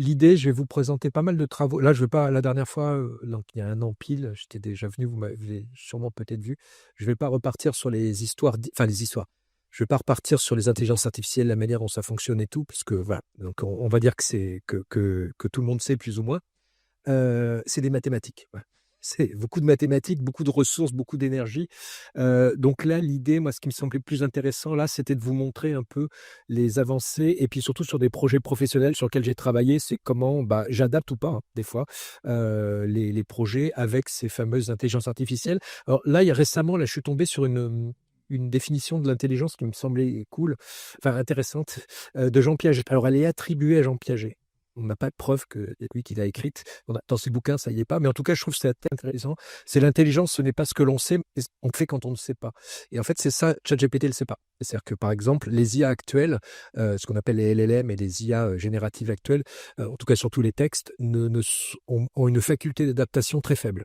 l'idée, je vais vous présenter pas mal de travaux. Là, je vais pas la dernière fois, donc il y a 1 an pile, j'étais déjà venu, vous m'avez sûrement peut-être vu. Je vais pas repartir sur les histoires les histoires. Je vais pas repartir sur les intelligences artificielles, la manière dont ça fonctionne et tout, parce que voilà, donc on va dire que c'est que tout le monde sait plus ou moins. C'est des mathématiques, ouais. C'est beaucoup de mathématiques, beaucoup de ressources, beaucoup d'énergie. Donc là, l'idée, moi, ce qui me semblait plus intéressant, là, c'était de vous montrer un peu les avancées et puis surtout sur des projets professionnels sur lesquels j'ai travaillé, c'est comment, bah, j'adapte ou pas, hein, des fois, les projets avec ces fameuses intelligences artificielles. Alors là, il y a récemment, là, je suis tombé sur une définition de l'intelligence qui me semblait cool, enfin intéressante, de Jean Piaget. Alors elle est attribuée à Jean Piaget. On n'a pas de preuve que c'est lui qui l'a écrite. Dans ses bouquins, ça y est pas. Mais en tout cas, je trouve que c'est intéressant. C'est l'intelligence, ce n'est pas ce que l'on sait, mais on fait quand on ne sait pas. Et en fait, c'est ça, ChatGPT ne le sait pas. C'est-à-dire que, par exemple, les IA actuelles, ce qu'on appelle les LLM et les IA génératives actuelles, en tout cas sur tous les textes, ont une faculté d'adaptation très faible.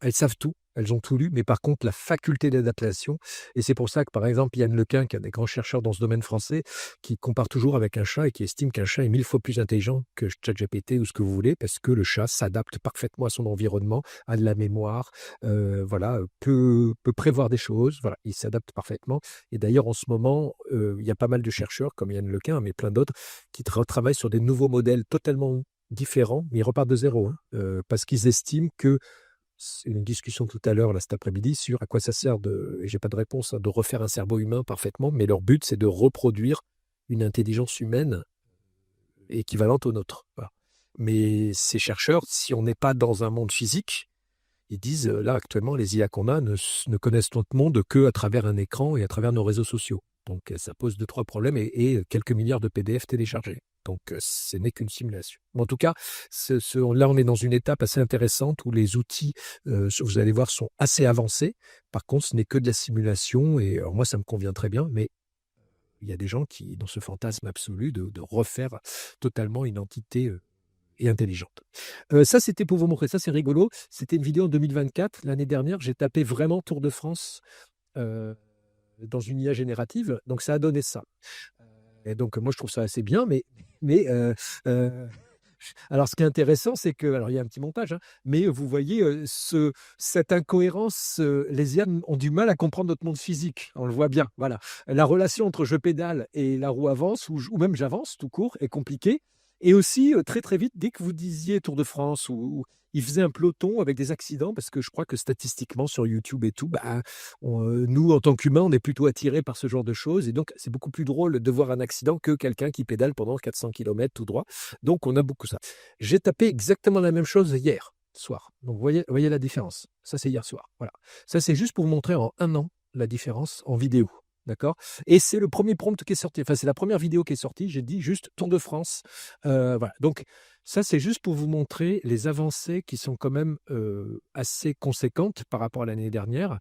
Elles savent tout, elles ont tout lu, mais par contre, la faculté d'adaptation, et c'est pour ça que, par exemple, Yann Lequin, qui est un des grands chercheurs dans ce domaine français, qui compare toujours avec un chat et qui estime qu'un chat est 1000 fois plus intelligent que ChatGPT ou ce que vous voulez, parce que le chat s'adapte parfaitement à son environnement, a de la mémoire, voilà, peut prévoir des choses, voilà, il s'adapte parfaitement. Et d'ailleurs, en ce moment, il y a pas mal de chercheurs, comme Yann Lequin, mais plein d'autres, qui travaillent sur des nouveaux modèles totalement différents, mais ils repartent de zéro, hein, parce qu'ils estiment que c'est une discussion tout à l'heure, là, cet après-midi, sur à quoi ça sert et j'ai pas de réponse, hein, de refaire un cerveau humain parfaitement, mais leur but, c'est de reproduire une intelligence humaine équivalente au nôtre. Voilà. Mais ces chercheurs, si on n'est pas dans un monde physique, ils disent, là, actuellement, les IA qu'on a ne connaissent notre monde que à travers un écran et à travers nos réseaux sociaux. Donc, ça pose deux, trois problèmes et quelques milliards de PDF téléchargés. Donc, ce n'est qu'une simulation. En tout cas, là, on est dans une étape assez intéressante où les outils, vous allez voir, sont assez avancés. Par contre, ce n'est que de la simulation. Et alors, moi, ça me convient très bien, mais il y a des gens qui, dans ce fantasme absolu de refaire totalement une entité et intelligente. Ça, c'était pour vous montrer. Ça, c'est rigolo. C'était une vidéo en 2024. L'année dernière, j'ai tapé vraiment Tour de France euh, dans une IA générative. Donc, ça a donné ça. Et donc, moi, je trouve ça assez bien. Mais euh, alors, ce qui est intéressant, c'est que, alors, il y a un petit montage, hein, mais vous voyez cette incohérence. Les IA ont du mal à comprendre notre monde physique. On le voit bien. Voilà. La relation entre je pédale et la roue avance, ou même j'avance tout court, est compliquée. Et aussi, très très vite, dès que vous disiez Tour de France, ou il faisait un peloton avec des accidents, parce que je crois que statistiquement sur YouTube et tout, bah, nous, en tant qu'humains, on est plutôt attirés par ce genre de choses. Et donc, c'est beaucoup plus drôle de voir un accident que quelqu'un qui pédale pendant 400 km tout droit. Donc, on a beaucoup ça. J'ai tapé exactement la même chose hier soir. Donc, voyez la différence. Ça, c'est hier soir. Voilà. Ça, c'est juste pour vous montrer en 1 an la différence en vidéo. D'accord. Et c'est le premier prompt qui est sorti. Enfin, c'est la première vidéo qui est sortie. J'ai dit juste Tour de France. Voilà. Donc, ça, c'est juste pour vous montrer les avancées qui sont quand même assez conséquentes par rapport à l'année dernière.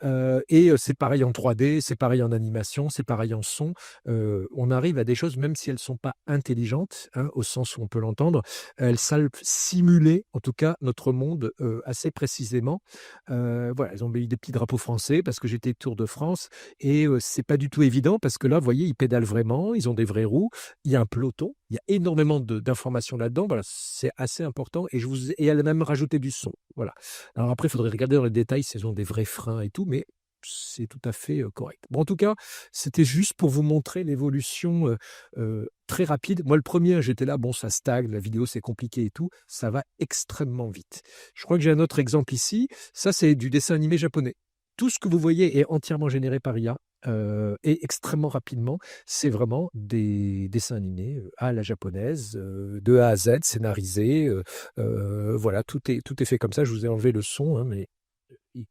Et c'est pareil en 3D, c'est pareil en animation, c'est pareil en son. On arrive à des choses, même si elles ne sont pas intelligentes, hein, au sens où on peut l'entendre, elles savent simuler, en tout cas, notre monde assez précisément. Voilà, elles ont mis des petits drapeaux français parce que j'étais Tour de France et c'est pas du tout évident parce que là, vous voyez, ils pédalent vraiment, ils ont des vraies roues, il y a un peloton, il y a énormément d'informations là-dedans. Voilà, c'est assez important et elle a même rajouté du son. Voilà. Alors après, il faudrait regarder dans les détails s'ils ont des vrais freins et tout, mais c'est tout à fait correct. Bon, en tout cas, c'était juste pour vous montrer l'évolution très rapide. Moi, le premier, j'étais là, bon, ça stagne, la vidéo, c'est compliqué et tout. Ça va extrêmement vite. Je crois que j'ai un autre exemple ici. Ça, c'est du dessin animé japonais. Tout ce que vous voyez est entièrement généré par IA. Et extrêmement rapidement, c'est vraiment des dessins animés à la japonaise, de A à Z, scénarisés. Voilà, tout est fait comme ça. Je vous ai enlevé le son, hein, mais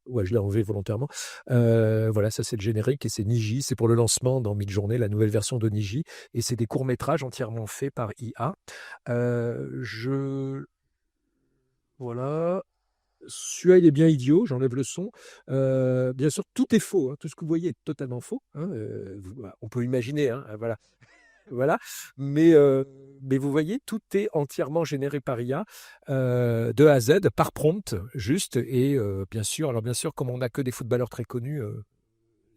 ouais, je l'ai enlevé volontairement. Voilà, ça c'est le générique et c'est Niji. C'est pour le lancement dans Midjourney, la nouvelle version de Niji. Et c'est des courts-métrages entièrement faits par IA. Voilà. Celui-là, il est bien idiot, j'enlève le son. Bien sûr, tout est faux, hein, tout ce que vous voyez est totalement faux, hein, bah, on peut imaginer, hein, voilà. Voilà. Mais vous voyez, tout est entièrement généré par IA, de A à Z, par prompt, juste. Et bien sûr, comme on n'a que des footballeurs très connus,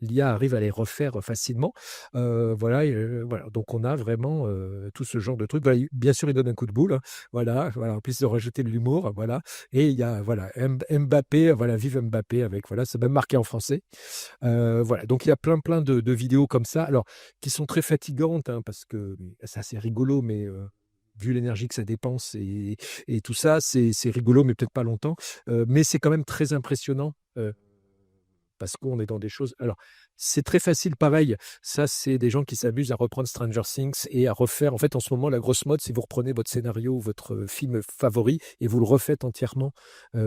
l'IA arrive à les refaire facilement. Voilà, voilà. Donc on a vraiment tout ce genre de trucs. Voilà, bien sûr, il donne un coup de boule, hein. Voilà, voilà. En plus de rajouter de l'humour, voilà. Et il y a voilà Mbappé, voilà, vive Mbappé avec voilà, c'est même marqué en français. Voilà. Donc il y a plein de vidéos comme ça, alors qui sont très fatigantes, hein, parce que c'est assez rigolo, mais vu l'énergie que ça dépense et tout ça, c'est rigolo, mais peut-être pas longtemps. Mais c'est quand même très impressionnant. Parce qu'on est dans des choses. Alors, c'est très facile, pareil. Ça, c'est des gens qui s'amusent à reprendre Stranger Things et à refaire. En fait, en ce moment, la grosse mode, c'est vous reprenez votre scénario ou votre film favori et vous le refaites entièrement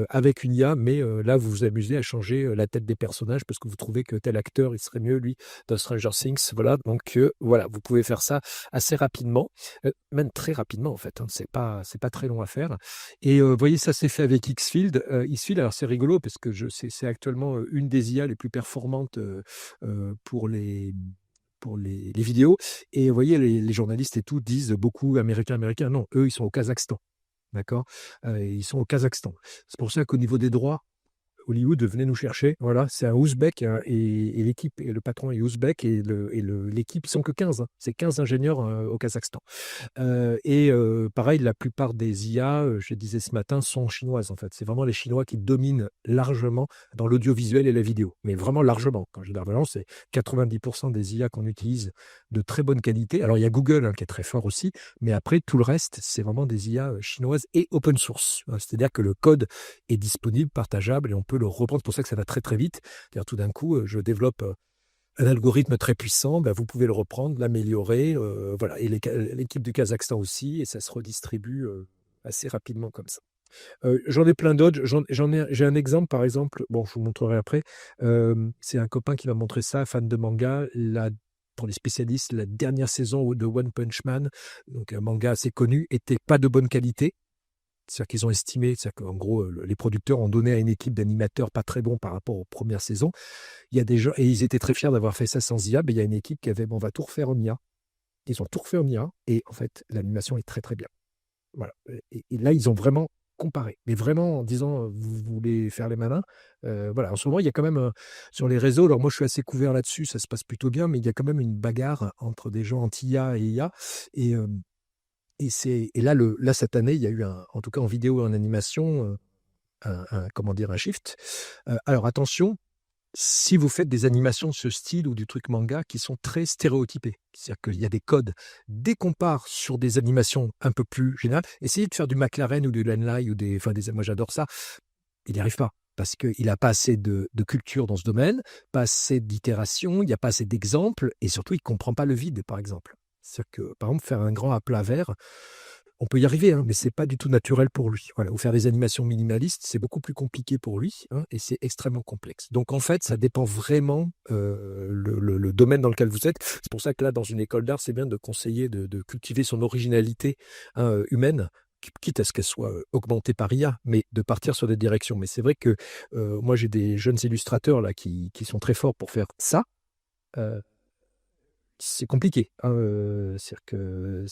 avec une IA. Mais là, vous vous amusez à changer la tête des personnages parce que vous trouvez que tel acteur, il serait mieux, lui, dans Stranger Things. Voilà. Donc, voilà, vous pouvez faire ça assez rapidement, même très rapidement, en fait, hein. C'est pas très long à faire. Et vous voyez, ça s'est fait avec Xfield. Xfield, alors c'est rigolo parce que c'est actuellement une des IA les plus performantes pour les vidéos. Et vous voyez, les journalistes et tout disent beaucoup américains, américains. Non, eux, ils sont au Kazakhstan. D'accord. Ils sont au Kazakhstan. C'est pour ça qu'au niveau des droits, Hollywood, venez nous chercher. Voilà, c'est un Ouzbek, hein, et l'équipe, et le patron est Ouzbek et l'équipe, ils sont que 15, hein. C'est 15 ingénieurs au Kazakhstan. Pareil, la plupart des IA, je disais ce matin, sont chinoises en fait. C'est vraiment les Chinois qui dominent largement dans l'audiovisuel et la vidéo. Mais vraiment largement. Quand je dis largement, c'est 90% des IA qu'on utilise de très bonne qualité. Alors il y a Google, hein, qui est très fort aussi, mais après tout le reste, c'est vraiment des IA chinoises et open source. C'est-à-dire que le code est disponible, partageable et on peut le reprendre. C'est pour ça que ça va très très vite. C'est-à-dire tout d'un coup, je développe un algorithme très puissant, ben, vous pouvez le reprendre, l'améliorer, voilà. Et l'équipe du Kazakhstan aussi, et ça se redistribue assez rapidement comme ça. J'en ai plein d'autres. J'ai un exemple, par exemple, bon, je vous montrerai après. C'est un copain qui m'a montré ça, fan de manga. Pour les spécialistes, la dernière saison de One Punch Man, donc un manga assez connu, était pas de bonne qualité. C'est-à-dire qu'ils ont estimé, c'est-à-dire qu'en gros, les producteurs ont donné à une équipe d'animateurs pas très bons par rapport aux premières saisons. Il y a des gens, et ils étaient très fiers d'avoir fait ça sans IA, mais il y a une équipe qui avait, bon, on va tout refaire en IA. Ils ont tout refait en IA, et en fait, l'animation est très très bien. Voilà. Et là, ils ont vraiment comparé, mais vraiment en disant, vous voulez faire les malins. Voilà. En ce moment, il y a quand même sur les réseaux, alors moi je suis assez couvert là-dessus, ça se passe plutôt bien, mais il y a quand même une bagarre entre des gens anti-IA et IA. Et, et là, cette année, il y a eu, en tout cas en vidéo et en animation, comment dire, un shift. Alors attention, si vous faites des animations de ce style ou du truc manga qui sont très stéréotypés, c'est-à-dire qu'il y a des codes, dès qu'on part sur des animations un peu plus générales, essayez de faire du McLaren ou du Lanley ou moi j'adore ça, il n'y arrive pas. Parce qu'il n'a pas assez de culture dans ce domaine, pas assez d'itération, il n'y a pas assez d'exemples, et surtout il ne comprend pas le vide, par exemple. C'est-à-dire que, par exemple, faire un grand à plat vert, on peut y arriver, hein, mais c'est pas du tout naturel pour lui. Voilà. Ou faire des animations minimalistes, c'est beaucoup plus compliqué pour lui, hein, et c'est extrêmement complexe. Donc en fait, ça dépend vraiment le domaine dans lequel vous êtes. C'est pour ça que là, dans une école d'art, c'est bien de conseiller de cultiver son originalité, hein, humaine, quitte à ce qu'elle soit augmentée par IA, mais de partir sur des directions. Mais c'est vrai que moi, j'ai des jeunes illustrateurs là qui sont très forts pour faire ça. Euh, c'est compliqué, hein, c'est-à-dire que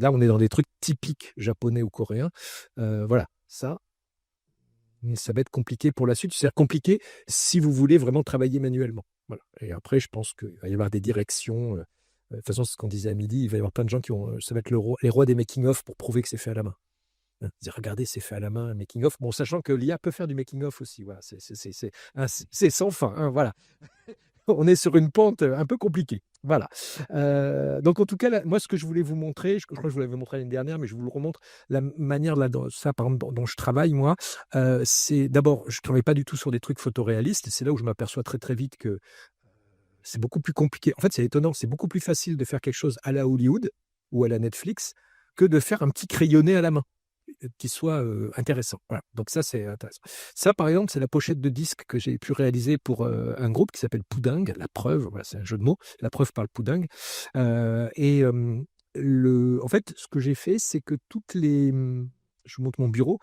là, on est dans des trucs typiques japonais ou coréens. Voilà, ça, mais ça va être compliqué pour la suite. C'est-à-dire compliqué si vous voulez vraiment travailler manuellement. Voilà. Et après, je pense qu'il va y avoir des directions. De toute façon, c'est ce qu'on disait à midi, il va y avoir plein de gens qui vont. Ça va être les rois des making-of pour prouver que c'est fait à la main. Hein, dire, regardez, c'est fait à la main, un making-of. Bon, sachant que l'IA peut faire du making-of aussi. Voilà, c'est sans fin, hein, voilà. On est sur une pente un peu compliquée. Voilà. Donc, en tout cas, là, moi, ce que je voulais vous montrer, je crois que je vous l'avais montré l'année dernière, mais je vous le remontre, la manière, là, ça, par exemple, dont je travaille, moi, c'est d'abord, je ne travaille pas du tout sur des trucs photoréalistes, et c'est là où je m'aperçois très, très vite que c'est beaucoup plus compliqué. En fait, c'est étonnant, c'est beaucoup plus facile de faire quelque chose à la Hollywood ou à la Netflix que de faire un petit crayonné à la main qui soit intéressant. Voilà. Donc ça, c'est intéressant. Ça, par exemple, c'est la pochette de disque que j'ai pu réaliser pour un groupe qui s'appelle Poudingue, La Preuve, voilà, c'est un jeu de mots, La Preuve par le Poudingue. En fait, ce que j'ai fait, c'est que je vous montre mon bureau,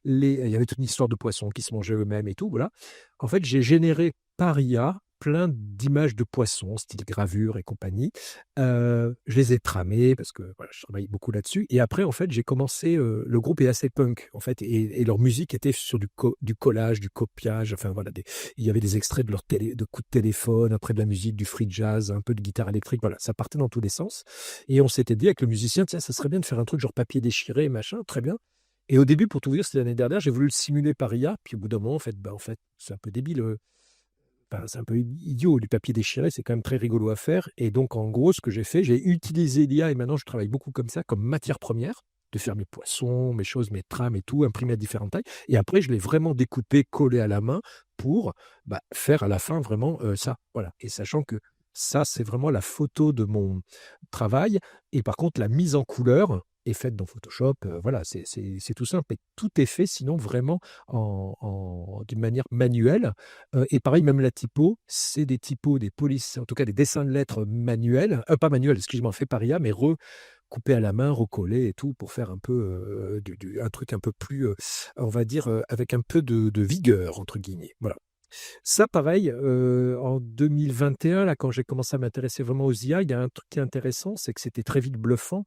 il y avait toute une histoire de poissons qui se mangeaient eux-mêmes et tout, voilà. En fait, j'ai généré par IA plein d'images de poissons, style gravure et compagnie. Je les ai tramées parce que voilà, je travaille beaucoup là-dessus. Et après, en fait, j'ai commencé. Le groupe est assez punk, en fait, et leur musique était sur du collage, du copiage. Enfin voilà, il y avait des extraits de de coups de téléphone, après de la musique, du free jazz, un peu de guitare électrique. Voilà, ça partait dans tous les sens. Et on s'était dit avec le musicien, tiens, ça serait bien de faire un truc genre papier déchiré, machin, très bien. Et au début, pour tout vous dire, c'était l'année dernière, j'ai voulu le simuler par IA. Puis au bout d'un moment, en fait, c'est un peu débile. Enfin, c'est un peu idiot, du papier déchiré, c'est quand même très rigolo à faire. Et donc, en gros, ce que j'ai fait, j'ai utilisé l'IA et maintenant, je travaille beaucoup comme ça, comme matière première, de faire mes poissons, mes choses, mes trames et tout, imprimé à différentes tailles. Et après, je l'ai vraiment découpé, collé à la main pour faire à la fin vraiment ça. Voilà. Et sachant que ça, c'est vraiment la photo de mon travail. Et par contre, la mise en couleur est faite dans Photoshop. Voilà, c'est tout simple. Et tout est fait, sinon, vraiment d'une manière manuelle. Et pareil, même la typo, c'est des typos, des polices, en tout cas des dessins de lettres manuels, pas manuels, excuse-moi, fait par IA, mais recoupés à la main, recollés et tout, pour faire un peu un truc un peu plus, on va dire, avec un peu de vigueur, entre guillemets. Voilà. Ça, pareil, en 2021, là, quand j'ai commencé à m'intéresser vraiment aux IA, il y a un truc qui est intéressant, c'est que c'était très vite bluffant.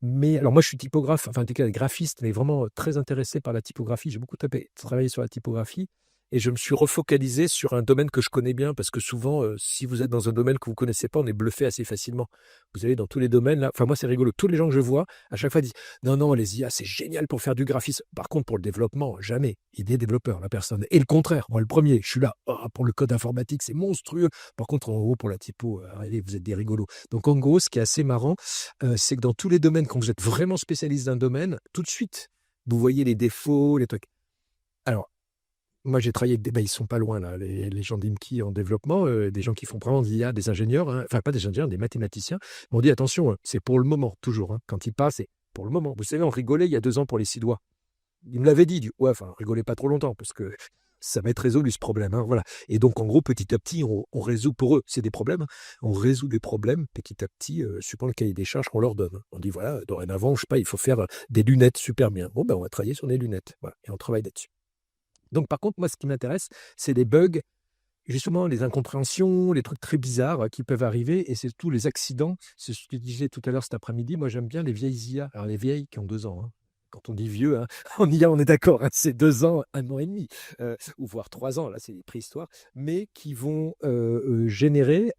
Mais alors moi, je suis typographe, enfin, en tout cas, graphiste, mais vraiment très intéressé par la typographie. J'ai beaucoup travaillé sur la typographie et je me suis refocalisé sur un domaine que je connais bien parce que souvent, si vous êtes dans un domaine que vous connaissez pas, on est bluffé assez facilement. Vous allez dans tous les domaines là. Enfin, moi, c'est rigolo. Tous les gens que je vois, à chaque fois, disent non, non, les IA, c'est génial pour faire du graphisme. Par contre, pour le développement, jamais. Il est développeur, la personne. Et le contraire, moi, le premier, je suis là. Oh, pour le code informatique, c'est monstrueux. Par contre, en gros, pour la typo, allez, vous êtes des rigolos. Donc, en gros, ce qui est assez marrant, c'est que dans tous les domaines, quand vous êtes vraiment spécialiste d'un domaine, tout de suite, vous voyez les défauts, les trucs. Alors, moi, j'ai travaillé avec ils sont pas loin, là, les gens d'IMKI en développement, des gens qui font vraiment de l'IA, des ingénieurs, hein, enfin, pas des ingénieurs, des mathématiciens, m'ont dit attention, c'est pour le moment, toujours. Hein, quand ils passent, c'est pour le moment. Vous savez, on rigolait il y a 2 ans pour les 6 doigts. Il me l'avait dit, ouais, enfin, rigolez pas trop longtemps, parce que ça va être résolu ce problème. Hein, voilà. Et donc, en gros, petit à petit, on résout pour eux, c'est des problèmes, hein, on résout des problèmes petit à petit, suivant le cahier des charges qu'on leur donne. Hein. On dit, voilà, dorénavant, je sais pas, il faut faire des lunettes super bien. Bon, ben, on va travailler sur des lunettes. Voilà, et on travaille là-dessus. Donc, par contre, moi, ce qui m'intéresse, c'est les bugs, justement, les incompréhensions, les trucs très bizarres qui peuvent arriver, et c'est tous les accidents. C'est ce que je disais tout à l'heure cet après-midi. Moi, j'aime bien les vieilles IA. Alors, les vieilles qui ont 2 ans. Hein. Quand on dit vieux, hein, en IA, on est d'accord, hein, c'est 2 ans, 1 an et demi, ou voire 3 ans, là, c'est préhistoire, mais qui vont générer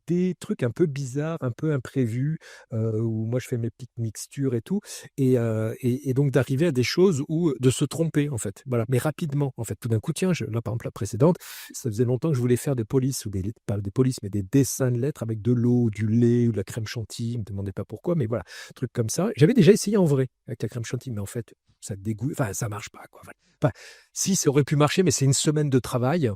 des trucs un peu bizarres, un peu imprévus, où moi, je fais mes petites mixtures et tout, et donc d'arriver à des choses où de se tromper, en fait. Voilà, mais rapidement, en fait. Tout d'un coup, tiens, là, par exemple, la précédente, ça faisait longtemps que je voulais faire des polices, pas des polices, mais des dessins de lettres avec de l'eau, du lait ou de la crème chantilly. Ne me demandez pas pourquoi, mais voilà, trucs comme ça. J'avais déjà essayé en vrai avec la crème chantilly, mais en fait, ça dégoûte, enfin, ça marche pas, quoi. Enfin, si, ça aurait pu marcher, mais c'est une semaine de travail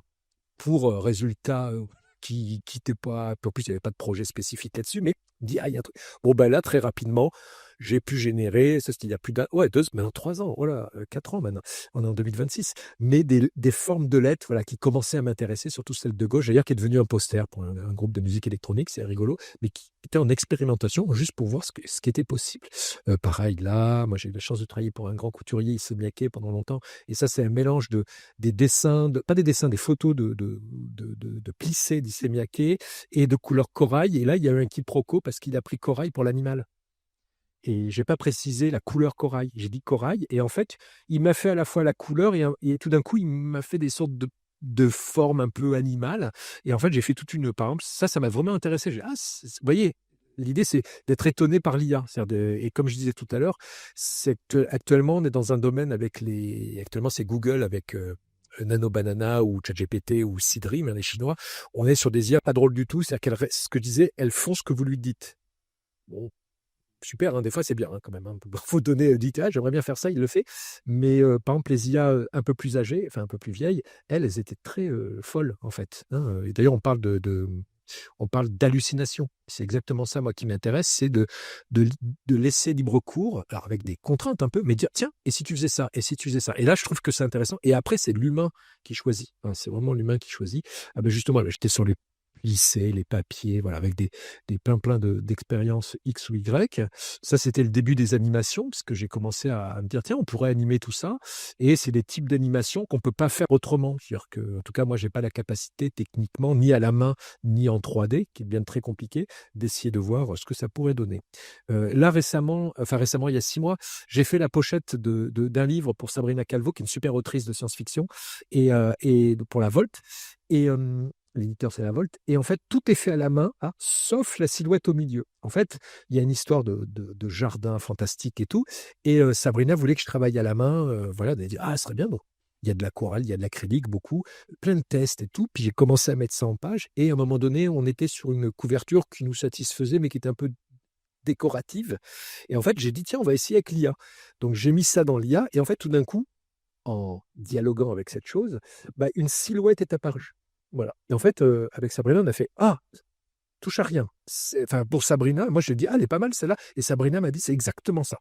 pour résultat qui n'était pas. En plus, il n'y avait pas de projet spécifique là-dessus, mais dit, ah, il y a un truc. Bon, ben là, très rapidement, j'ai pu générer, ça c'était il y a plus maintenant 3 ans, voilà, 4 ans maintenant, on est en 2026, mais des formes de lettres voilà, qui commençaient à m'intéresser, surtout celle de gauche, d'ailleurs, qui est devenue un poster pour un groupe de musique électronique, c'est rigolo, mais qui était en expérimentation, juste pour voir ce qui était possible. Pareil, là, moi j'ai eu la chance de travailler pour un grand couturier, Issey Miyake, pendant longtemps, et ça, c'est un mélange des dessins, pas des dessins, des photos de plissés d'Issey Miyake et de couleur corail, et là, il y a eu un quiproquo parce qu'il a pris corail pour l'animal. Et j'ai pas précisé la couleur corail. J'ai dit corail et en fait, il m'a fait à la fois la couleur et tout d'un coup, il m'a fait des sortes de formes un peu animales. Et en fait, j'ai fait toute une. Par exemple, ça m'a vraiment intéressé. Vous voyez, l'idée, c'est d'être étonné par l'IA. Et comme je disais tout à l'heure, c'est actuellement, on est dans un domaine avec les. Actuellement, c'est Google avec. Nano Banana ou ChatGPT ou Seedream, hein, les Chinois, on est sur des IA pas drôles du tout. C'est-à-dire ce que je disais, elles font ce que vous lui dites. Bon, super, hein, des fois c'est bien hein, quand même. Il faut donner j'aimerais bien faire ça, il le fait. Mais par exemple, les IA un peu plus âgées, enfin un peu plus vieilles, elles étaient très folles en fait. Hein. Et d'ailleurs, on parle d'hallucination. C'est exactement ça, moi, qui m'intéresse, c'est de laisser libre cours, alors avec des contraintes un peu, mais dire, tiens, et si tu faisais ça, et si tu faisais ça. Et là, je trouve que c'est intéressant. Et après, c'est l'humain qui choisit. Hein, c'est vraiment l'humain qui choisit. Ah ben justement, là, j'étais sur lisser les papiers, voilà, avec des plein d'expériences X ou Y. Ça, c'était le début des animations, parce que j'ai commencé à me dire, tiens, on pourrait animer tout ça. Et c'est des types d'animations qu'on peut pas faire autrement. C'est-à-dire que, en tout cas, moi, j'ai pas la capacité techniquement, ni à la main, ni en 3D, qui devient très compliqué, d'essayer de voir ce que ça pourrait donner. Là, récemment, il y a 6 mois, j'ai fait la pochette d'un livre pour Sabrina Calvo, qui est une super autrice de science-fiction, et pour la Volt. Et l'éditeur, c'est la Volt. Et en fait, tout est fait à la main, sauf la silhouette au milieu. En fait, il y a une histoire de jardin fantastique et tout. Et Sabrina voulait que je travaille à la main. Voilà, elle a dit, ah, ce serait bien. Donc, il y a de l'aquarelle, il y a de l'acrylique, beaucoup, plein de tests et tout. Puis j'ai commencé à mettre ça en page. Et à un moment donné, on était sur une couverture qui nous satisfaisait, mais qui était un peu décorative. Et en fait, j'ai dit, tiens, on va essayer avec l'IA. Donc, j'ai mis ça dans l'IA. Et en fait, tout d'un coup, en dialoguant avec cette chose, bah, une silhouette est apparue. Voilà. Et en fait, avec Sabrina, on a fait ah, touche à rien. Enfin, pour Sabrina, moi je lui ai dit ah, elle est pas mal celle-là. Et Sabrina m'a dit c'est exactement ça.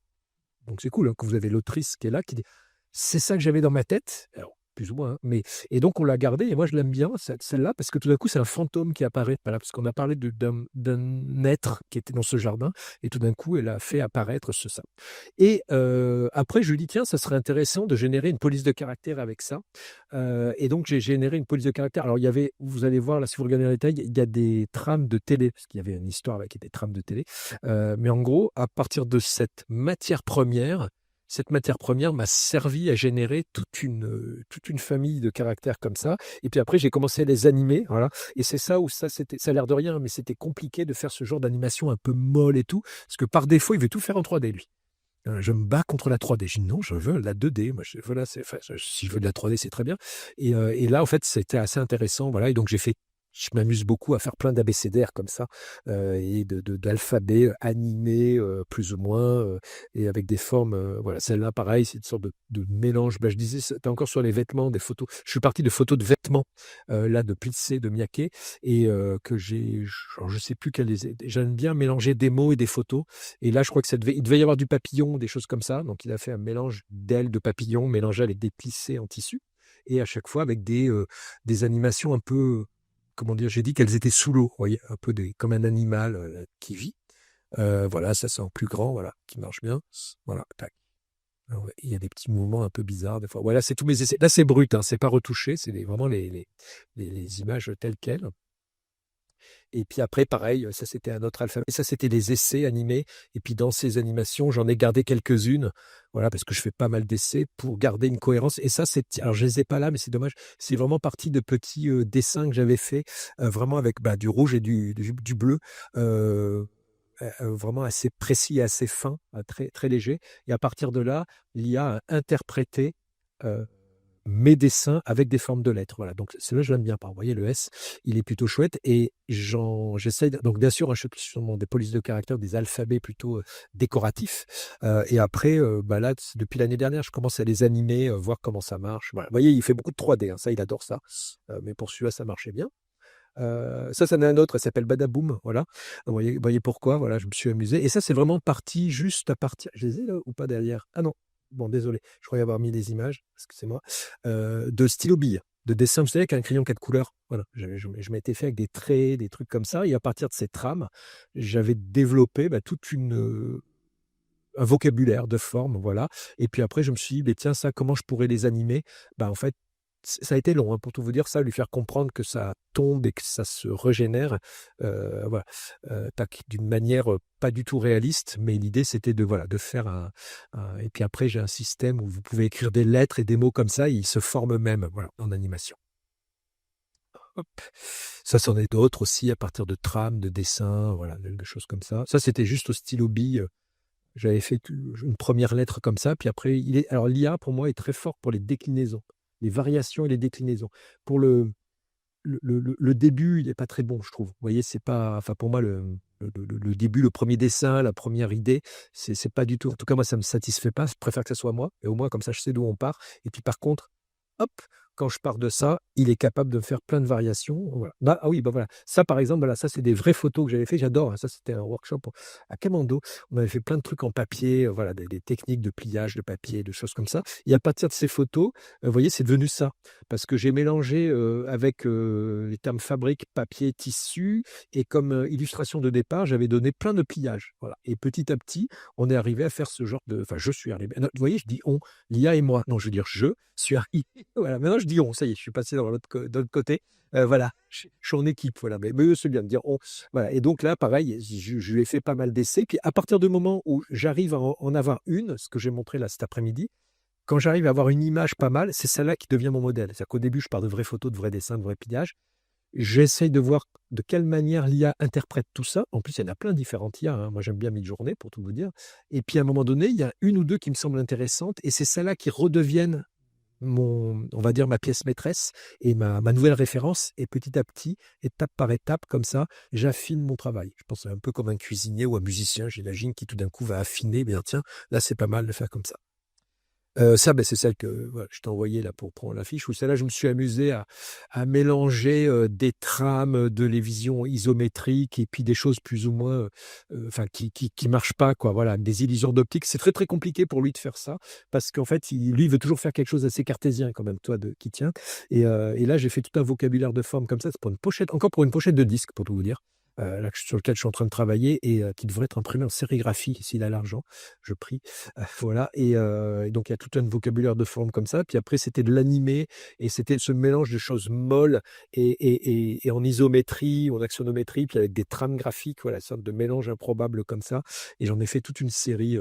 Donc c'est cool hein, que vous avez l'autrice qui est là, qui dit c'est ça que j'avais dans ma tête. Alors, plus ou moins, hein, mais et donc on l'a gardée et moi je l'aime bien celle-là parce que tout d'un coup c'est un fantôme qui apparaît. Voilà, parce qu'on a parlé d'un être qui était dans ce jardin et tout d'un coup elle a fait apparaître ça. Et après, je lui dis, tiens, ça serait intéressant de générer une police de caractère avec ça. Et donc, j'ai généré une police de caractère. Alors, il y avait, vous allez voir, là, si vous regardez les détails, il y a des trames de télé, parce qu'il y avait une histoire avec des trames de télé. Mais en gros, à partir de cette matière première m'a servi à générer toute une famille de caractères comme ça. Et puis après, j'ai commencé à les animer. Voilà. Et c'est ça où ça a l'air de rien, mais c'était compliqué de faire ce genre d'animation un peu molle et tout. Parce que par défaut, il veut tout faire en 3D, lui. Je me bats contre la 3D. Je dis non, je veux la 2D. Moi, voilà, si je veux de la 3D, c'est très bien. Et là, en fait, c'était assez intéressant. Voilà. Et donc, je m'amuse beaucoup à faire plein d'abécédaires comme ça, et d'alphabets animés, plus ou moins, et avec des formes. Voilà, celle-là, pareil, c'est une sorte de mélange. Bah, je disais, c'était encore sur les vêtements, des photos. Je suis parti de photos de vêtements, là, de plissés, de Miyake, et que je sais plus j'aime bien mélanger des mots et des photos. Et là, je crois que il devait y avoir du papillon, des choses comme ça. Donc, il a fait un mélange d'ailes de papillon mélangé avec des plissés en tissu. Et à chaque fois avec des animations un peu, comment dire, j'ai dit qu'elles étaient sous l'eau, vous voyez, un peu comme un animal qui vit. Voilà, ça c'est en plus grand, voilà, qui marche bien. Voilà, tac. Ah ouais, il y a des petits mouvements un peu bizarres des fois. Voilà, c'est tous mes essais. Là, c'est brut, hein, c'est pas retouché, c'est vraiment les images telles quelles. Et puis après, pareil, ça c'était un autre alphabet. Ça c'était des essais animés. Et puis dans ces animations, j'en ai gardé quelques-unes. Voilà, parce que je fais pas mal d'essais pour garder une cohérence. Et ça, alors je les ai pas là, mais c'est dommage. C'est vraiment partie de petits dessins que j'avais fait, vraiment avec du rouge et du bleu. euh, Vraiment assez précis et assez fin, très, très léger. Et à partir de là, l'IA a interprété euh, mes dessins avec des formes de lettres. Voilà, donc c'est là je l'aime bien. Vous voyez, le S, il est plutôt chouette. Et j'essaye, donc bien sûr, je suis sur des polices de caractère, des alphabets plutôt décoratifs. Et après, là, depuis l'année dernière, je commence à les animer, voir comment ça marche. Voilà. Vous voyez, il fait beaucoup de 3D, hein, ça, il adore ça. Mais pour celui-là, ça marchait bien. Ça, c'en est un autre, elle s'appelle Badaboom, voilà. Vous voyez pourquoi, voilà, je me suis amusé. Et ça, c'est vraiment parti juste à partir. Je les ai là ou pas derrière? Ah non, bon, désolé, je croyais avoir mis des images, excusez-moi, de stylo bille, de dessin, vous savez, avec un crayon 4 couleurs. Voilà, je m'étais fait avec des traits, des trucs comme ça. Et à partir de ces trames, j'avais développé toute un vocabulaire de forme, voilà. Et puis après, je me suis dit, mais tiens, ça, comment je pourrais les animer? En fait, ça a été long, hein, pour tout vous dire, ça, lui faire comprendre que ça tombe et que ça se régénère, voilà, d'une manière pas du tout réaliste, mais l'idée c'était de faire et puis après j'ai un système où vous pouvez écrire des lettres et des mots comme ça, et ils se forment eux-mêmes, voilà, en animation. Hop. Ça, c'en est d'autres aussi à partir de trames, de dessins, voilà, des choses comme ça. Ça, c'était juste au stylo bille. J'avais fait une première lettre comme ça, puis après, alors l'IA pour moi est très fort pour les déclinaisons, les variations et les déclinaisons. Pour le début, il n'est pas très bon, je trouve. Vous voyez, c'est pas, enfin pour moi, le début, le premier dessin, la première idée, c'est pas du tout. En tout cas, moi, ça me satisfait pas. Je préfère que ça soit moi, et au moins comme ça, je sais d'où on part. Et puis par contre, hop, quand je pars de ça, il est capable de faire plein de variations. Voilà. Ah oui, bah voilà. Ça, par exemple, voilà, ça, c'est des vraies photos que j'avais fait. J'adore, hein. Ça, c'était un workshop à Kamando. On avait fait plein de trucs en papier, voilà, des techniques de pliage de papier, de choses comme ça. Et à partir de ces photos, vous voyez, c'est devenu ça. Parce que j'ai mélangé avec les termes fabrique, papier, tissu. Et comme illustration de départ, j'avais donné plein de pliages. Voilà. Et petit à petit, on est arrivé à faire ce genre de. Enfin, je suis arrivé. Non, vous voyez, je dis on, l'IA et moi. Non, je veux dire je suis arrivé. Voilà. Maintenant, je dis on. Ça y est, je suis passé dans de l'autre côté. Voilà. Je suis en équipe. Voilà. Mais c'est bien de dire on. Voilà. Et donc là, pareil, je lui ai fait pas mal d'essais. Puis à partir du moment où j'arrive à en avoir une, ce que j'ai montré là cet après-midi, quand j'arrive à avoir une image pas mal, c'est celle-là qui devient mon modèle. C'est-à-dire qu'au début, je pars de vraies photos, de vrais dessins, de vrais pillages. J'essaye de voir de quelle manière l'IA interprète tout ça. En plus, il y en a plein différentes IA, hein. Moi, j'aime bien Midjourney, pour tout vous dire. Et puis, à un moment donné, il y a une ou deux qui me semblent intéressantes. Et c'est celles-là qui redeviennent on va dire, ma pièce maîtresse et ma nouvelle référence. Et petit à petit, étape par étape, comme ça, j'affine mon travail. Je pense un peu comme un cuisinier ou un musicien, j'imagine, qui tout d'un coup va affiner. Bien, tiens, là, c'est pas mal de faire comme ça. Ça, c'est celle que voilà, je t'ai envoyée là pour prendre l'affiche. Où celle-là, je me suis amusé à mélanger des trames de les visions isométriques et puis des choses plus ou moins, enfin, qui marchent pas, quoi. Voilà, des illusions d'optique. C'est très très compliqué pour lui de faire ça parce qu'en fait, lui, il veut toujours faire quelque chose d'assez cartésien quand même, toi, qui tient. Et là, j'ai fait tout un vocabulaire de forme comme ça. C'est pour une pochette, encore pour une pochette de disque, pour tout vous dire. Là, sur lequel je suis en train de travailler et qui devrait être imprimé en sérigraphie s'il a l'argent. Je prie. Voilà. Et donc, il y a tout un vocabulaire de forme comme ça. Puis après, c'était de l'animé et c'était ce mélange de choses molles et en isométrie ou en axonométrie, puis avec des trames graphiques, voilà, sorte de mélange improbable comme ça. Et j'en ai fait toute une série.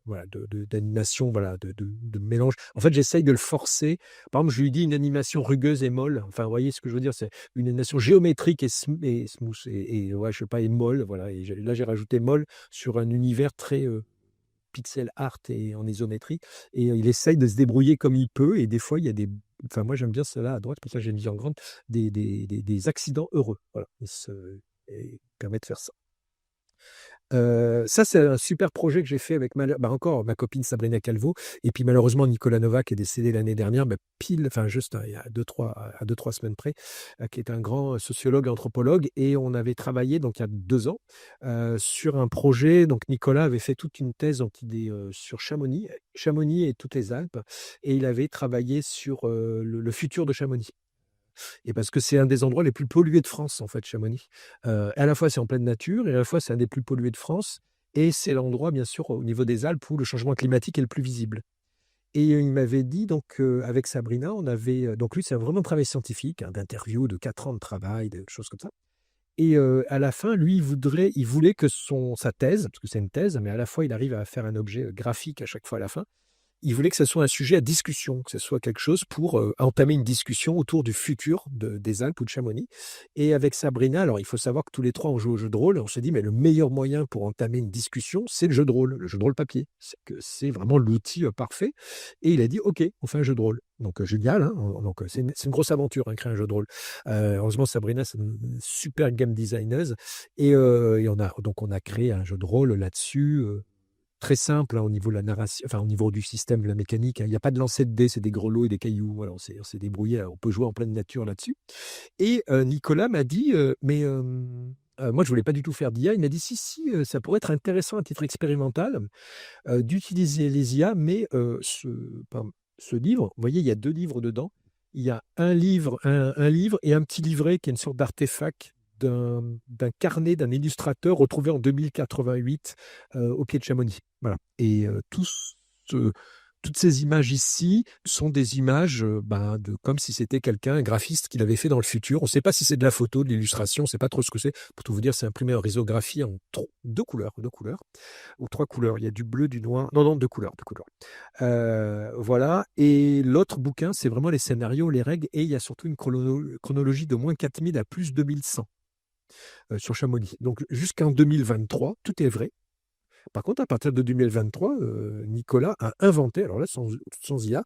Voilà, d'animation, voilà, de mélange. En fait, j'essaye de le forcer. Par exemple, je lui dis une animation rugueuse et molle. Enfin, vous voyez ce que je veux dire, c'est une animation géométrique et smooth et ouais, je sais pas, et molle. Voilà. Et là, j'ai rajouté molle sur un univers très pixel art et en isométrie. Et il essaye de se débrouiller comme il peut. Et des fois, il y a des. Enfin, moi, j'aime bien cela à droite, pour ça, j'ai mis en grande des accidents heureux. Voilà. Et permet de faire ça. Ça, c'est un super projet que j'ai fait avec encore ma copine Sabrina Calvo et puis malheureusement Nicolas Nova qui est décédé l'année dernière, pile, enfin juste il y a 2-3 semaines près, qui est un grand sociologue et anthropologue et on avait travaillé donc il y a 2 ans, sur un projet. Donc Nicolas avait fait toute une thèse donc sur Chamonix et toutes les Alpes et il avait travaillé sur, le futur de Chamonix. Et parce que c'est un des endroits les plus pollués de France, en fait, Chamonix. À la fois, c'est en pleine nature, et à la fois, c'est un des plus pollués de France. Et c'est l'endroit, bien sûr, au niveau des Alpes, où le changement climatique est le plus visible. Et il m'avait dit, donc, avec Sabrina, on avait. Donc, lui, c'est vraiment un travail scientifique, hein, d'interview, de 4 ans de travail, de choses comme ça. Et à la fin, lui, il voulait que sa thèse, parce que c'est une thèse, mais à la fois, il arrive à faire un objet graphique à chaque fois à la fin. Il voulait que ce soit un sujet à discussion, que ce soit quelque chose pour entamer une discussion autour du futur des Alpes ou de Chamonix. Et avec Sabrina, alors il faut savoir que tous les trois on joue au jeu de rôle. On s'est dit, mais le meilleur moyen pour entamer une discussion, c'est le jeu de rôle papier. C'est vraiment l'outil parfait. Et il a dit, OK, on fait un jeu de rôle. Donc génial, hein. Donc c'est une grosse aventure, hein, créer un jeu de rôle. Heureusement, Sabrina, c'est une super game designer. Et on a créé un jeu de rôle là-dessus. Très simple, hein, au niveau de la narration, enfin au niveau du système, de la mécanique, hein. Il n'y a pas de lancer de dés, c'est des grelots et des cailloux. Voilà, on s'est débrouillé, on peut jouer en pleine nature là-dessus. Et Nicolas m'a dit, mais moi je voulais pas du tout faire d'IA. Il m'a dit, si, ça pourrait être intéressant à titre expérimental d'utiliser les IA, mais ce livre, vous voyez, il y a 2 livres dedans. Il y a un livre et un petit livret qui est une sorte d'artefact d'un carnet d'un illustrateur retrouvé en 2088 au pied de Chamonix. Voilà. Et toutes ces images ici sont des images comme si c'était quelqu'un, un graphiste, qui l'avait fait dans le futur. On ne sait pas si c'est de la photo, de l'illustration, on ne sait pas trop ce que c'est. Pour tout vous dire, c'est imprimé en risographie en 2 couleurs ou 3 couleurs. Il y a du bleu, du noir. Non, non, 2 couleurs. Voilà. Et l'autre bouquin, c'est vraiment les scénarios, les règles, et il y a surtout une chronologie de moins 4000 à plus 2100 sur Chamonix. Donc jusqu'en 2023, tout est vrai. Par contre, à partir de 2023, Nicolas a inventé, alors là, sans IA,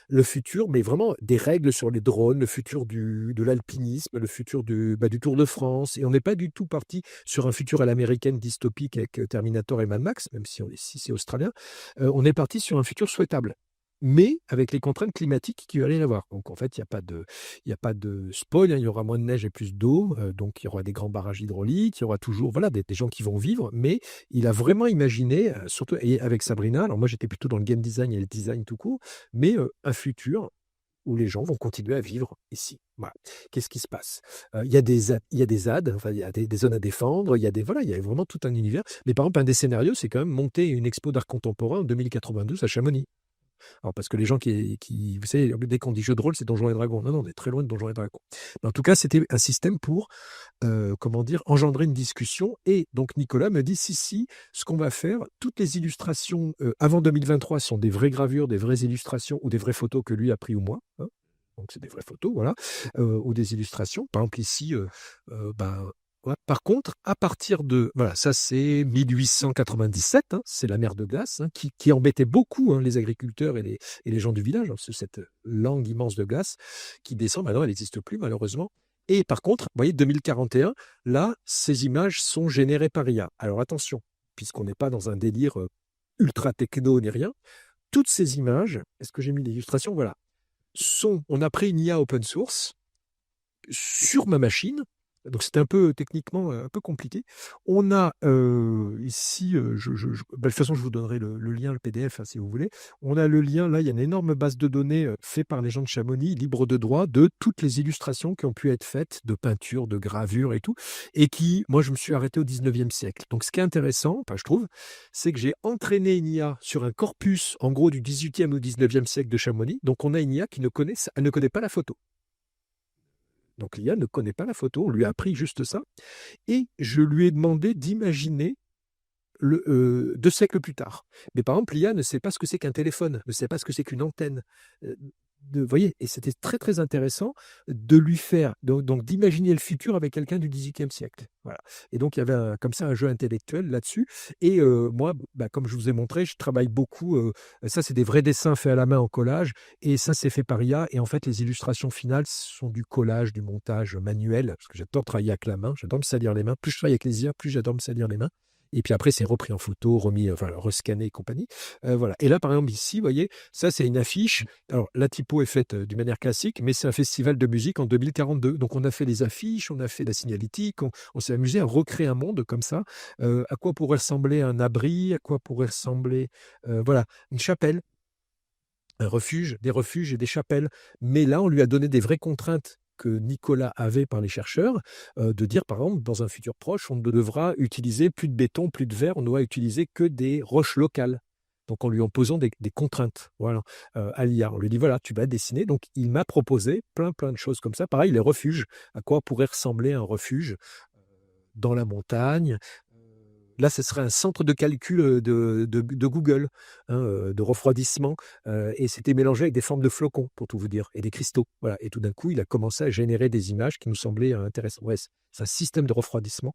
le futur, mais vraiment des règles sur les drones, le futur de l'alpinisme, le futur du Tour de France. Et on n'est pas du tout parti sur un futur à l'américaine dystopique avec Terminator et Mad Max, même si c'est australien. On est parti sur un futur souhaitable. mais avec les contraintes climatiques qu'il va y avoir. Donc en fait, il y a pas de spoil, hein, il y aura moins de neige et plus d'eau, donc il y aura des grands barrages hydrauliques, il y aura toujours voilà, des gens qui vont vivre, mais il a vraiment imaginé, surtout et avec Sabrina, alors moi j'étais plutôt dans le game design et le design tout court, mais un futur où les gens vont continuer à vivre ici. Voilà. Qu'est-ce qui se passe? Il y a des ZAD, enfin, il y a des zones à défendre, il y a des, voilà, il y a vraiment tout un univers. Mais par exemple, un des scénarios, c'est quand même monter une expo d'art contemporain en 2092 à Chamonix. Alors, parce que les gens vous savez, dès qu'on dit jeu de rôle, c'est Donjons et Dragons. Non, non, on est très loin de Donjons et Dragons. Mais en tout cas, c'était un système pour, comment dire, engendrer une discussion. Et donc, Nicolas me dit, si, ce qu'on va faire, toutes les illustrations avant 2023 sont des vraies gravures, des vraies illustrations ou des vraies photos que lui a pris ou moi. Hein. Donc, c'est des vraies photos, voilà, ou des illustrations. Par exemple, ici, ben, ouais. Par contre, à partir de, voilà, ça c'est 1897, hein, c'est la mer de glace, hein, qui embêtait beaucoup hein, les agriculteurs et les gens du village. Hein, c'est cette langue immense de glace qui descend, maintenant elle n'existe plus malheureusement. Et par contre, vous voyez, 2041, là, ces images sont générées par IA. Alors attention, puisqu'on n'est pas dans un délire ultra techno ni rien, toutes ces images, est-ce que j'ai mis l'illustration? Voilà, on a pris une IA open source sur ma machine. Donc c'était un peu techniquement un peu compliqué. On a ici, de toute façon je vous donnerai le lien, le PDF hein, si vous voulez. On a le lien, là il y a une énorme base de données faite par les gens de Chamonix, libre de droit, de toutes les illustrations qui ont pu être faites, de peinture, de gravure et tout, et qui, moi je me suis arrêté au 19e siècle. Donc ce qui est intéressant, enfin, je trouve, c'est que j'ai entraîné une IA sur un corpus, en gros du 18e au 19e siècle de Chamonix. Donc on a une IA qui elle ne connaît pas la photo. Donc l'IA ne connaît pas la photo, on lui a appris juste ça. Et je lui ai demandé d'imaginer 2 siècles plus tard. Mais par exemple, l'IA ne sait pas ce que c'est qu'un téléphone, ne sait pas ce que c'est qu'une antenne. Vous voyez, et c'était très très intéressant de lui faire, donc d'imaginer le futur avec quelqu'un du XVIIIe siècle. Voilà. Et donc il y avait comme ça un jeu intellectuel là-dessus. Et moi, bah, comme je vous ai montré, je travaille beaucoup. Ça, c'est des vrais dessins faits à la main en collage, et ça, c'est fait par IA. Et en fait, les illustrations finales sont du collage, du montage manuel, parce que j'adore travailler avec la main, j'adore me salir les mains. Plus je travaille avec les IA, plus j'adore me salir les mains. Et puis après, c'est repris en photo, remis, enfin, rescanné et compagnie. Voilà. Et là, par exemple, ici, vous voyez, ça, c'est une affiche. Alors, la typo est faite d'une manière classique, mais c'est un festival de musique en 2042. Donc, on a fait les affiches, on a fait la signalétique, on s'est amusé à recréer un monde comme ça. À quoi pourrait ressembler un abri, à quoi pourrait ressembler, voilà, une chapelle, un refuge, des refuges et des chapelles. Mais là, on lui a donné des vraies contraintes que Nicolas avait par les chercheurs, de dire, par exemple, dans un futur proche, on ne devra utiliser plus de béton, plus de verre, on ne doit utiliser que des roches locales. Donc, en lui imposant des contraintes, voilà, à l'IA. On lui dit, voilà, tu vas dessiner. Donc, il m'a proposé plein de choses comme ça. Pareil, les refuges. À quoi pourrait ressembler un refuge dans la montagne? Là, ce serait un centre de calcul de Google, hein, de refroidissement, et c'était mélangé avec des formes de flocons, pour tout vous dire, et des cristaux. Voilà. Et tout d'un coup, il a commencé à générer des images qui nous semblaient intéressantes. Ouais, c'est un système de refroidissement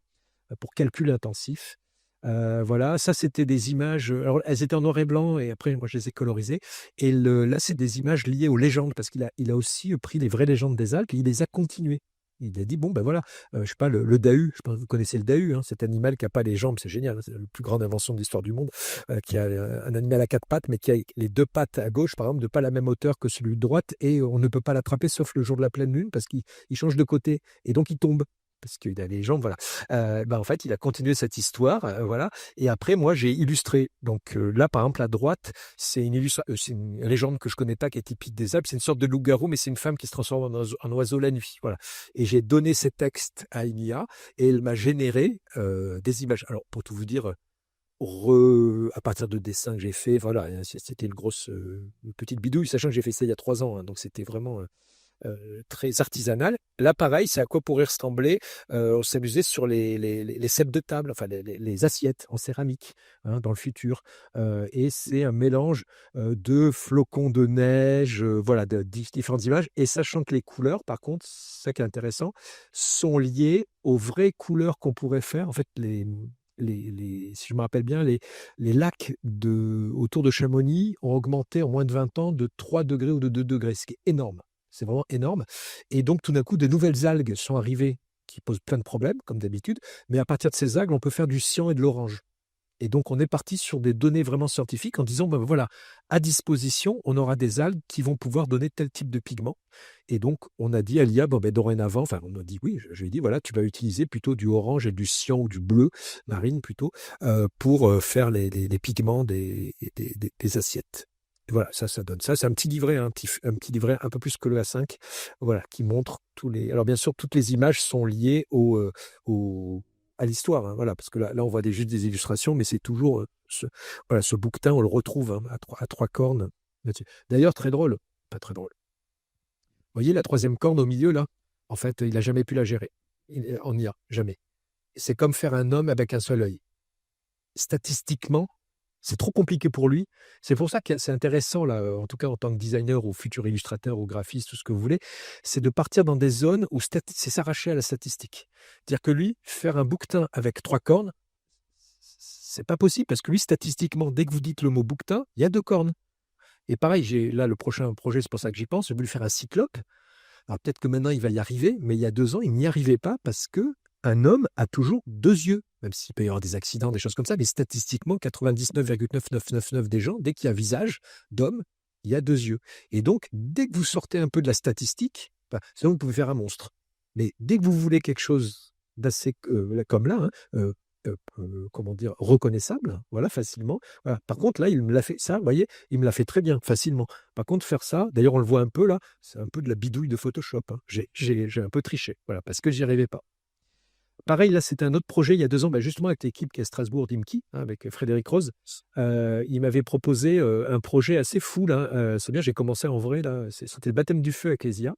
pour calcul intensif. Voilà, ça c'était des images. Alors, elles étaient en noir et blanc, et après, moi, je les ai colorisées. Et là, c'est des images liées aux légendes, parce qu'il a aussi pris les vraies légendes des Alpes et il les a continuées. Il a dit, bon, ben voilà, je sais pas, le dahu, je pense que vous connaissez le dahu, hein, cet animal qui n'a pas les jambes, c'est génial, hein, c'est la plus grande invention de l'histoire du monde, qui a un animal à 4 pattes, mais qui a les 2 pattes à gauche, par exemple, de pas la même hauteur que celui de droite, et on ne peut pas l'attraper sauf le jour de la pleine lune, parce qu'il change de côté, et donc il tombe. Parce qu'il a les jambes, voilà. En fait, il a continué cette histoire, voilà. Et après, moi, j'ai illustré. Donc là, par exemple, à droite, c'est une légende que je connais pas, qui est typique des Alpes. C'est une sorte de loup-garou, mais c'est une femme qui se transforme en oiseau la nuit, voilà. Et j'ai donné ces textes à une IA, et elle m'a généré des images. Alors, pour tout vous dire, à partir de dessins que j'ai fait, voilà, hein, c'était une petite bidouille, sachant que j'ai fait ça il y a 3 ans, hein, donc c'était vraiment très artisanal. Là, pareil, c'est à quoi pourrait ressembler. On s'amusait sur les cèpes de table, enfin les assiettes en céramique, hein, dans le futur. Et c'est un mélange de flocons de neige, voilà, de différentes images. Et sachant que les couleurs, par contre, c'est ça qui est intéressant, sont liées aux vraies couleurs qu'on pourrait faire. En fait, si je me rappelle bien, les lacs autour de Chamonix ont augmenté en moins de 20 ans de 3 degrés ou de 2 degrés, ce qui est énorme. C'est vraiment énorme. Et donc, tout d'un coup, de nouvelles algues sont arrivées qui posent plein de problèmes, comme d'habitude. Mais à partir de ces algues, on peut faire du cyan et de l'orange. Et donc, on est parti sur des données vraiment scientifiques en disant, ben voilà, à disposition, on aura des algues qui vont pouvoir donner tel type de pigment. Et donc, on a dit à l'IA, bon, ben, dorénavant, enfin, on a dit oui, je lui ai dit, voilà, tu vas utiliser plutôt du orange et du cyan ou du bleu marine plutôt pour faire les pigments des assiettes. Et voilà, ça donne ça. C'est un petit livret, hein, un petit livret un peu plus que le A5, voilà, qui montre tous les. Alors, bien sûr, toutes les images sont liées au à l'histoire, hein, voilà, parce que là on voit juste des illustrations, mais c'est toujours voilà, ce bouquetin, on le retrouve hein, à trois cornes là-dessus. D'ailleurs, très drôle, pas très drôle. Vous voyez la troisième corne au milieu là? En fait, il n'a jamais pu la gérer. En IA, jamais. C'est comme faire un homme avec un seul œil. Statistiquement, c'est trop compliqué pour lui. C'est pour ça que c'est intéressant, là, en tout cas en tant que designer ou futur illustrateur ou graphiste, tout ce que vous voulez, c'est de partir dans des zones où c'est s'arracher à la statistique. C'est-à-dire que lui, faire un bouquetin avec trois cornes, c'est pas possible parce que lui, statistiquement, dès que vous dites le mot bouquetin, il y a deux cornes. Et pareil, là, le prochain projet, c'est pour ça que j'y pense, j'ai voulu faire un cyclope. Alors peut-être que maintenant, il va y arriver, mais il y a 2 ans, il n'y arrivait pas parce que un homme a toujours deux yeux, même s'il peut y avoir des accidents, des choses comme ça, mais statistiquement, 99,9999 des gens, dès qu'il y a un visage d'homme, il y a deux yeux. Et donc, dès que vous sortez un peu de la statistique, sinon vous pouvez faire un monstre. Mais dès que vous voulez quelque chose d'assez comme là, hein, comment dire, reconnaissable, voilà, facilement. Voilà. Par contre, là, il me l'a fait, ça, vous voyez, il me l'a fait très bien, facilement. Par contre, faire ça, d'ailleurs, on le voit un peu là, c'est un peu de la bidouille de Photoshop. Hein. J'ai un peu triché, voilà, parce que j'y arrivais pas. Pareil, là, c'était un autre projet il y a 2 ans, justement avec l'équipe qui est à Strasbourg d'Imki, hein, avec Frédéric Rose. Il m'avait proposé un projet assez fou. Là. C'est bien, j'ai commencé en vrai. Là, c'était le baptême du feu avec les IA.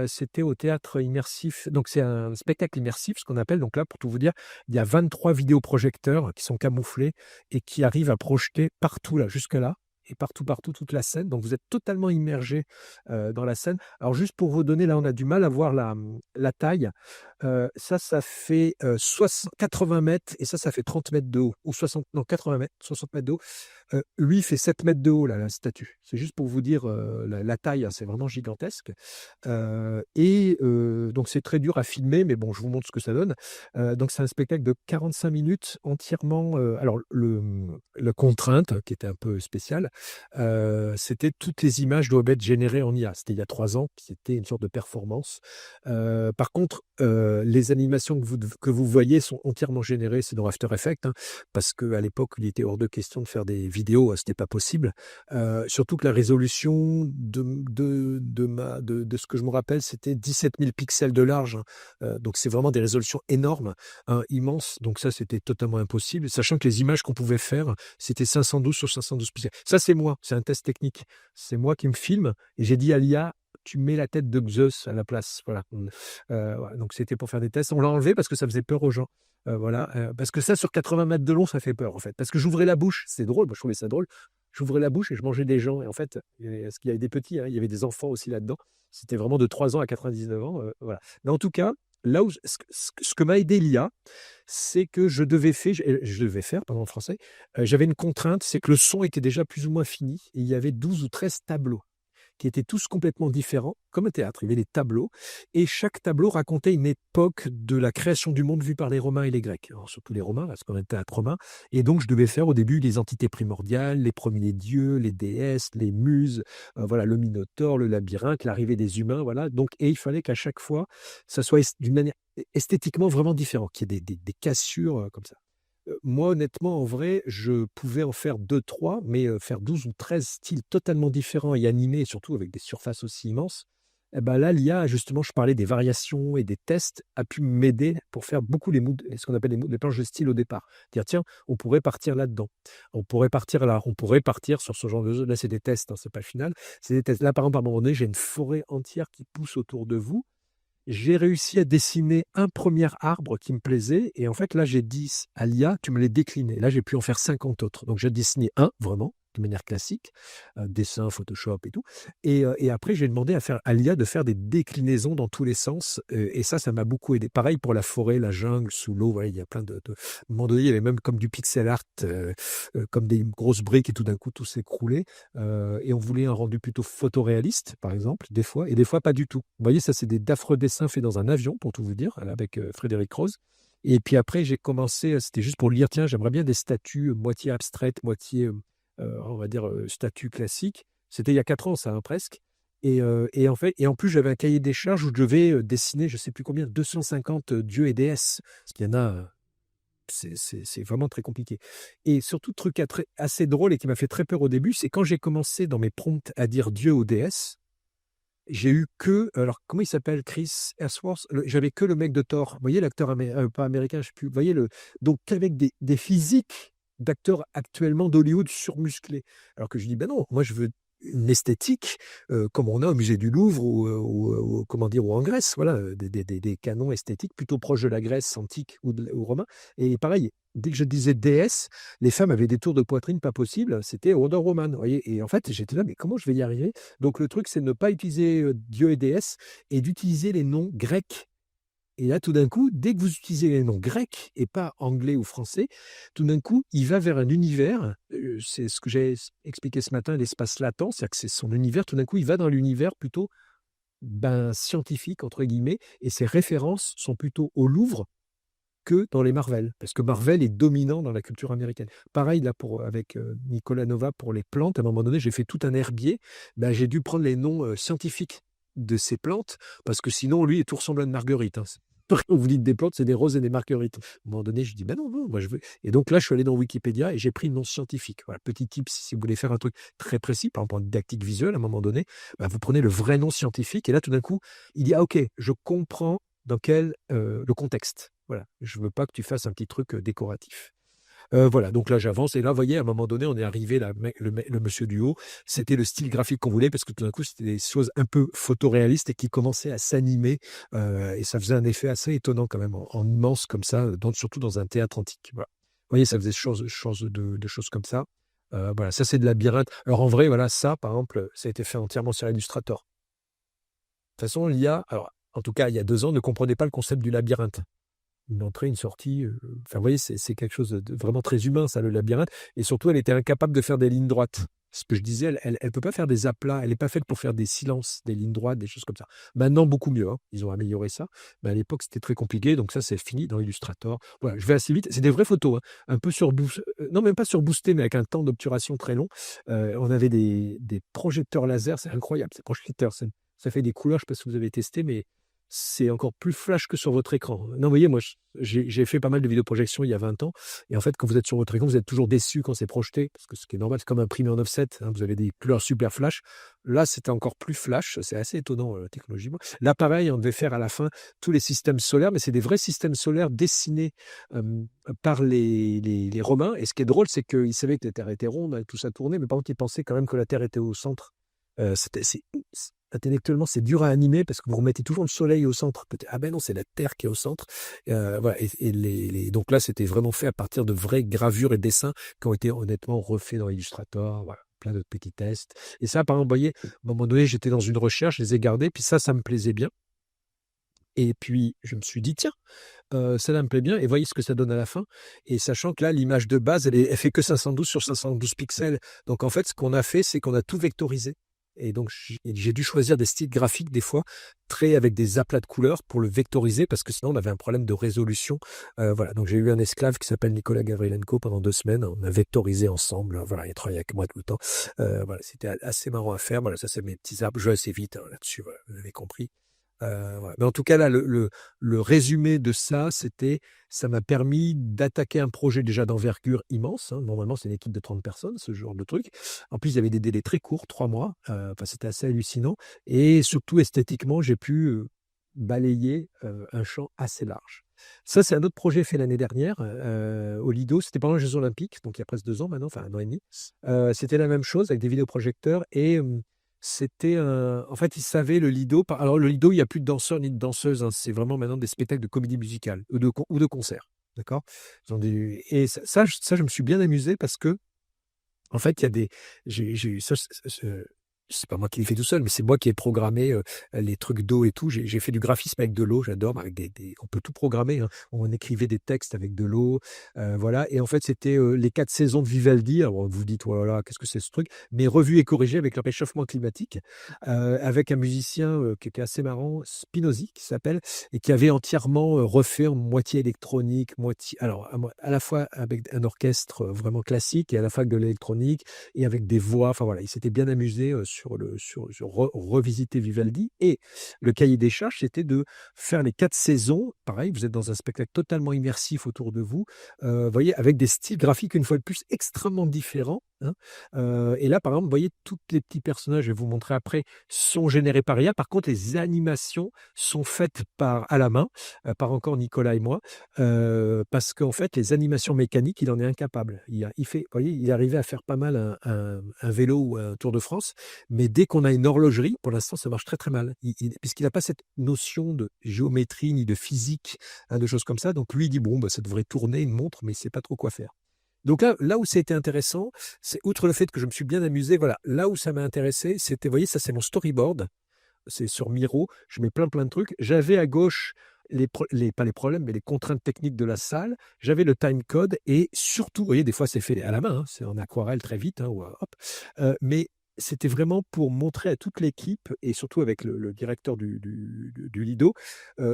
C'était au théâtre immersif. Donc, c'est un spectacle immersif, ce qu'on appelle. Donc là, pour tout vous dire, il y a 23 vidéoprojecteurs qui sont camouflés et qui arrivent à projeter partout, là, jusque-là. Et partout, toute la scène. Donc, vous êtes totalement immergé dans la scène. Alors, juste pour vous donner, là, on a du mal à voir la taille. Ça fait 80 mètres et ça fait 30 mètres de haut. Ou 60, non, 80 mètres, 60 mètres de haut. Lui fait 7 mètres de haut, là, la statue. C'est juste pour vous dire la taille, hein, c'est vraiment gigantesque. Donc, c'est très dur à filmer, mais bon, je vous montre ce que ça donne. Donc, c'est un spectacle de 45 minutes entièrement. Alors, la contrainte, qui était un peu spéciale, c'était toutes les images doivent être générées en IA. C'était il y a 3 ans, c'était une sorte de performance. Par contre, les animations que vous voyez sont entièrement générées, c'est dans After Effects, hein, parce qu'à l'époque, il était hors de question de faire des vidéos, c'était pas possible. Surtout que la résolution de ce que je me rappelle, c'était 17 000 pixels de large. Hein. Donc c'est vraiment des résolutions énormes, hein, immenses. Donc ça, c'était totalement impossible, sachant que les images qu'on pouvait faire, c'était 512 sur 512 pixels. Ça, c'est moi, c'est un test technique. C'est moi qui me filme et j'ai dit à l'IA, tu mets la tête de Zeus à la place. Voilà. Voilà. Donc c'était pour faire des tests. On l'a enlevé parce que ça faisait peur aux gens. Voilà. Parce que ça, sur 80 mètres de long, ça fait peur en fait. Parce que j'ouvrais la bouche, c'est drôle, moi je trouvais ça drôle. J'ouvrais la bouche et je mangeais des gens. Et en fait, parce qu'il y avait des petits, hein, il y avait des enfants aussi là-dedans. C'était vraiment de 3 ans à 99 ans. Voilà. Mais en tout cas, là où ce que m'a aidé l'IA, c'est que je devais faire, pardon, en français, j'avais une contrainte, c'est que le son était déjà plus ou moins fini et il y avait 12 ou 13 tableaux qui étaient tous complètement différents, comme un théâtre. Il y avait des tableaux, et chaque tableau racontait une époque de la création du monde vue par les Romains et les Grecs. Alors, surtout les Romains, parce qu'on est un théâtre romain. Et donc, je devais faire au début les entités primordiales, les premiers dieux, les déesses, les muses, voilà, le Minotaure, le labyrinthe, l'arrivée des humains, voilà. Donc, et il fallait qu'à chaque fois, ça soit d'une manière esthétiquement vraiment différent, qu'il y ait des cassures comme ça. Moi, honnêtement, en vrai, je pouvais en faire 2, 3, mais faire 12 ou 13 styles totalement différents et animés, surtout avec des surfaces aussi immenses, eh ben là, l'IA, justement, je parlais des variations et des tests, a pu m'aider pour faire beaucoup ce qu'on appelle les planches de style au départ. Dire, tiens, on pourrait partir là-dedans. On pourrait partir là. On pourrait partir sur ce genre de jeu. Là, c'est des tests, hein, c'est pas le final. C'est des tests. Là, par exemple, à un moment donné, j'ai une forêt entière qui pousse autour de vous. J'ai réussi à dessiner un premier arbre qui me plaisait. Et en fait, là, j'ai dit à l'IA, tu me les décliner. Là, j'ai pu en faire 50 autres. Donc, j'ai dessiné un, vraiment, de manière classique, dessin, Photoshop et tout. Et après, j'ai demandé à l'IA de faire des déclinaisons dans tous les sens. Et ça m'a beaucoup aidé. Pareil pour la forêt, la jungle, sous l'eau. Voilà, il y a plein à un moment donné, il y avait même comme du pixel art, comme des grosses briques et tout d'un coup, tout s'écroulait. Et on voulait un rendu plutôt photoréaliste, par exemple, des fois, et des fois pas du tout. Vous voyez, ça, c'est des d'affreux dessins faits dans un avion, pour tout vous dire, avec Frédéric Rose. Et puis après, j'ai commencé, c'était juste pour lire, tiens, j'aimerais bien des statues moitié abstraites, moitié, on va dire, statues classiques. C'était il y a 4 ans, ça, hein, presque. Et en fait, et en plus, j'avais un cahier des charges où je devais dessiner, je sais plus combien, 250 dieux et déesses. Parce qu'il y en a, c'est vraiment très compliqué. Et surtout, truc assez drôle et qui m'a fait très peur au début, c'est quand j'ai commencé dans mes prompts à dire Dieu ou déesse, j'ai eu que, alors comment il s'appelle, Chris Hemsworth, j'avais que le mec de Thor. Vous voyez l'acteur pas américain, je sais plus. Vous voyez donc qu'avec des physiques d'acteurs actuellement d'Hollywood surmusclés. Alors que je dis, ben non, moi je veux une esthétique comme on a au musée du Louvre ou comment dire, ou en Grèce, voilà, des canons esthétiques plutôt proches de la Grèce antique ou romain. Et pareil, dès que je disais déesse, les femmes avaient des tours de poitrine pas possibles, c'était Wonder Woman, vous voyez. Et en fait, j'étais là, mais comment je vais y arriver? Donc le truc, c'est de ne pas utiliser Dieu et déesse et d'utiliser les noms grecs. Et là, tout d'un coup, dès que vous utilisez les noms grecs et pas anglais ou français, tout d'un coup, il va vers un univers. C'est ce que j'ai expliqué ce matin, l'espace latent, c'est-à-dire que c'est son univers. Tout d'un coup, il va dans l'univers plutôt scientifique, entre guillemets, et ses références sont plutôt au Louvre que dans les Marvel, parce que Marvel est dominant dans la culture américaine. Pareil là avec Nicolas Nova pour les plantes, à un moment donné, j'ai fait tout un herbier, j'ai dû prendre les noms scientifiques de ces plantes, parce que sinon, lui, tout ressemble à une marguerite. Hein. Quand vous dites des plantes, c'est des roses et des marguerites. À un moment donné, je dis, ben non, non, moi je veux. Et donc là, je suis allé dans Wikipédia et j'ai pris le nom scientifique. Voilà, petit tip, si vous voulez faire un truc très précis, par exemple en didactique visuelle, à un moment donné, vous prenez le vrai nom scientifique et là, tout d'un coup, il dit, ah ok, je comprends dans quel le contexte. Voilà, je veux pas que tu fasses un petit truc décoratif. Voilà, donc là j'avance et là, vous voyez, à un moment donné, on est arrivé, là, le monsieur du haut, c'était le style graphique qu'on voulait parce que tout d'un coup, c'était des choses un peu photoréalistes et qui commençaient à s'animer et ça faisait un effet assez étonnant quand même, en immense comme ça, surtout dans un théâtre antique. Voilà. Vous voyez, ça faisait de choses comme ça. Voilà, ça c'est de labyrinthe. Alors en vrai, voilà, ça par exemple, ça a été fait entièrement sur Illustrator. De toute façon, l'IA, alors en tout cas il y a 2 ans, ne comprenait pas le concept du labyrinthe. Une entrée, une sortie. Enfin, vous voyez, c'est quelque chose de vraiment très humain, ça, le labyrinthe. Et surtout, elle était incapable de faire des lignes droites. Ce que je disais, elle peut pas faire des aplats. Elle n'est pas faite pour faire des silences, des lignes droites, des choses comme ça. Maintenant, beaucoup mieux. Hein. Ils ont amélioré ça. Mais à l'époque, c'était très compliqué. Donc ça, c'est fini dans Illustrator. Voilà, je vais assez vite. C'est des vraies photos. Hein. Un peu non, même pas surboosté, mais avec un temps d'obturation très long. On avait des projecteurs laser. C'est incroyable, ces projecteurs. Ça fait des couleurs. Je ne sais pas si vous avez testé, mais c'est encore plus flash que sur votre écran. Non, vous voyez, moi, j'ai fait pas mal de vidéoprojections il y a 20 ans. Et en fait, quand vous êtes sur votre écran, vous êtes toujours déçu quand c'est projeté. Parce que ce qui est normal, c'est comme imprimé en offset. Hein, vous avez des couleurs super flash. Là, c'était encore plus flash. C'est assez étonnant, technologiquement. Là, pareil, on devait faire à la fin tous les systèmes solaires, mais c'est des vrais systèmes solaires dessinés par les Romains. Et ce qui est drôle, c'est qu'ils savaient que la Terre était ronde, et tout ça tournait, mais par contre, ils pensaient quand même que la Terre était au centre. Intellectuellement, c'est dur à animer parce que vous remettez toujours le soleil au centre. Ah ben non, c'est la Terre qui est au centre. Voilà. Donc là, c'était vraiment fait à partir de vraies gravures et dessins qui ont été honnêtement refaits dans Illustrator. Voilà, plein de petits tests. Et ça, par exemple, vous voyez, à un moment donné, j'étais dans une recherche, je les ai gardés, puis ça me plaisait bien. Et puis, je me suis dit, tiens, ça me plaît bien, et voyez ce que ça donne à la fin. Et sachant que là, l'image de base, elle fait que 512 sur 512 pixels. Donc, en fait, ce qu'on a fait, c'est qu'on a tout vectorisé. Et donc, j'ai dû choisir des styles graphiques, des fois, avec des aplats de couleurs pour le vectoriser, parce que sinon, on avait un problème de résolution. Voilà. Donc, j'ai eu un esclave qui s'appelle Nicolas Gavrilenko pendant 2 semaines. On a vectorisé ensemble. Voilà, il travaillait avec moi tout le temps. Voilà, c'était assez marrant à faire. Voilà, ça, c'est mes petits arbres. Je vais assez vite là-dessus. Voilà, vous avez compris. Voilà. Mais en tout cas, là, le résumé de ça, ça m'a permis d'attaquer un projet déjà d'envergure immense. Hein. Normalement, c'est une équipe de 30 personnes, ce genre de truc. En plus, il y avait des délais très courts, 3 mois. Enfin, c'était assez hallucinant. Et surtout, esthétiquement, j'ai pu balayer un champ assez large. Ça, c'est un autre projet fait l'année dernière au Lido. C'était pendant les Jeux Olympiques, donc il y a presque 2 ans maintenant, enfin 1 an et demi. C'était la même chose avec des vidéoprojecteurs et c'était en fait, ils savaient le Lido. Alors, le Lido, il n'y a plus de danseurs ni de danseuses. Hein, c'est vraiment maintenant des spectacles de comédie musicale ou de concerts. D'accord. Et ça, je me suis bien amusé parce que, en fait, il y a des. J'ai eu ça. c'est pas moi qui l'ai fait tout seul, mais c'est moi qui ai programmé les trucs d'eau et tout. J'ai fait du graphisme avec de l'eau, j'adore. Avec on peut tout programmer, hein. On écrivait des textes avec de l'eau, voilà. Et en fait, c'était les 4 saisons de Vivaldi. Alors vous vous dites, oh là là, qu'est-ce que c'est ce truc? Mais revu et corrigé avec le réchauffement climatique, avec un musicien qui était assez marrant, Spinozzi, qui s'appelle, et qui avait entièrement refait en moitié électronique, moitié. Alors à la fois avec un orchestre vraiment classique et à la fois avec de l'électronique et avec des voix. Enfin voilà, il s'était bien amusé sur revisiter Vivaldi. Et le cahier des charges, c'était de faire les 4 saisons. Pareil, vous êtes dans un spectacle totalement immersif autour de vous, vous voyez, avec des styles graphiques, une fois de plus, extrêmement différents, hein. Et là, par exemple, vous voyez, tous les petits personnages, je vais vous montrer après, sont générés par IA. Par contre, les animations sont faites à la main, par encore Nicolas et moi, parce qu'en fait, les animations mécaniques, il en est incapable. Vous voyez, il arrivait à faire pas mal un vélo ou un Tour de France, mais dès qu'on a une horlogerie, pour l'instant, ça marche très très mal, puisqu'il n'a pas cette notion de géométrie ni de physique, hein, de choses comme ça. Donc lui, il dit, bon, bah, ça devrait tourner une montre, mais il ne sait pas trop quoi faire. Donc là où ça a été intéressant, c'est outre le fait que je me suis bien amusé, voilà, là où ça m'a intéressé, c'était, vous voyez, ça c'est mon storyboard, c'est sur Miro, je mets plein de trucs. J'avais à gauche pas les problèmes, mais les contraintes techniques de la salle. J'avais le time code et surtout, vous voyez, des fois c'est fait à la main, hein, c'est en aquarelle très vite, hein, ou, hop. Mais c'était vraiment pour montrer à toute l'équipe et surtout avec le directeur du Lido,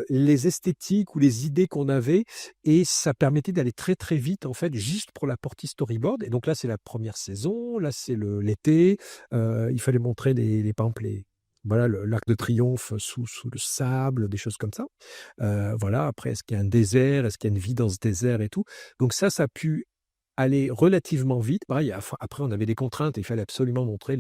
les esthétiques ou les idées qu'on avait, et ça permettait d'aller très très vite en fait, juste pour la partie storyboard. Et donc là, c'est la première saison, là c'est l'été, il fallait montrer par exemple voilà, l'Arc de Triomphe sous le sable, des choses comme ça. Voilà, après, est-ce qu'il y a un désert? Est-ce qu'il y a une vie dans ce désert et tout? Donc ça a pu aller relativement vite. Pareil, après, on avait des contraintes, il fallait absolument montrer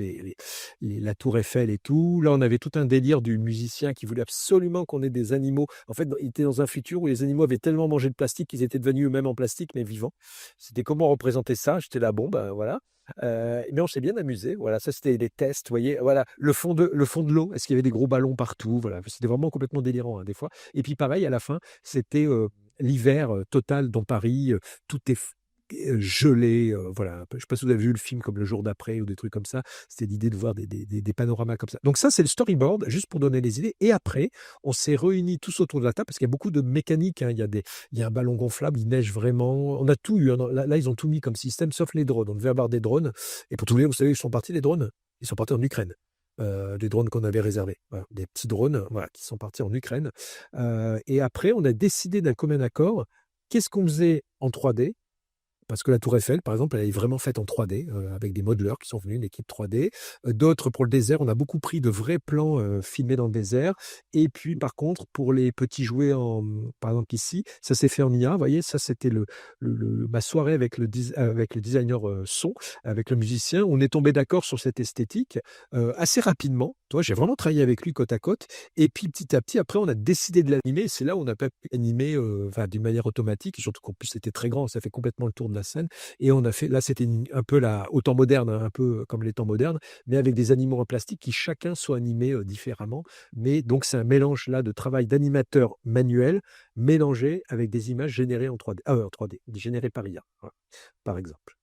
la tour Eiffel et tout. Là, on avait tout un délire du musicien qui voulait absolument qu'on ait des animaux. En fait, il était dans un futur où les animaux avaient tellement mangé de plastique qu'ils étaient devenus eux-mêmes en plastique, mais vivants. C'était comment représenter ça? J'étais là, bon, ben voilà. Mais on s'est bien amusé. Voilà, ça c'était des tests, vous voyez. Voilà, le fond de l'eau. Est-ce qu'il y avait des gros ballons partout? Voilà, c'était vraiment complètement délirant, hein, des fois. Et puis pareil, à la fin, c'était l'hiver total dans Paris. Tout est gelé. Voilà. Je ne sais pas si vous avez vu le film comme Le Jour d'après ou des trucs comme ça. C'était l'idée de voir des panoramas comme ça. Donc ça, c'est le storyboard, juste pour donner les idées. Et après, on s'est réunis tous autour de la table parce qu'il y a beaucoup de mécanique, hein. Il y a un ballon gonflable, il neige vraiment. On a tout eu, hein. Là, ils ont tout mis comme système, sauf les drones. On devait avoir des drones. Et pour tous les, vous savez, ils sont partis, les drones. Ils sont partis en Ukraine. Des drones qu'on avait réservés. Voilà, des petits drones, voilà, qui sont partis en Ukraine. Et après, on a décidé d'un commun accord. Qu'est-ce qu'on faisait en 3D? Parce que la Tour Eiffel, par exemple, elle est vraiment faite en 3D, avec des modeleurs qui sont venus, une équipe 3D. D'autres, pour le désert, on a beaucoup pris de vrais plans filmés dans le désert. Et puis, par contre, pour les petits jouets, par exemple ici, ça s'est fait en IA. Vous voyez, ça, c'était ma soirée avec le designer son, avec le musicien. On est tombé d'accord sur cette esthétique assez rapidement. Toi, j'ai vraiment travaillé avec lui côte à côte. Et puis, petit à petit, après, on a décidé de l'animer. C'est là où on a pas pu animer d'une manière automatique. Et surtout qu'en plus, c'était très grand. Ça fait complètement le tour de la scène. Et on a fait, là, c'était un peu au temps moderne, hein, un peu comme les temps modernes, mais avec des animaux en plastique qui chacun soit animés différemment. Mais donc, c'est un mélange là de travail d'animateur manuel mélangé avec des images générées en 3D, en 3D, générées par IA, voilà, par exemple.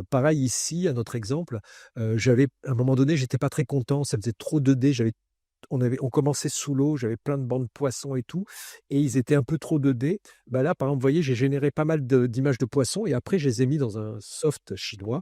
Pareil ici, à notre exemple, à un moment donné, j'étais pas très content, ça faisait trop 2D, on commençait sous l'eau, j'avais plein de bancs de poissons et tout, et ils étaient un peu trop 2D. Bah là, par exemple, vous voyez, j'ai généré pas mal d'images de poissons, et après, je les ai mis dans un soft chinois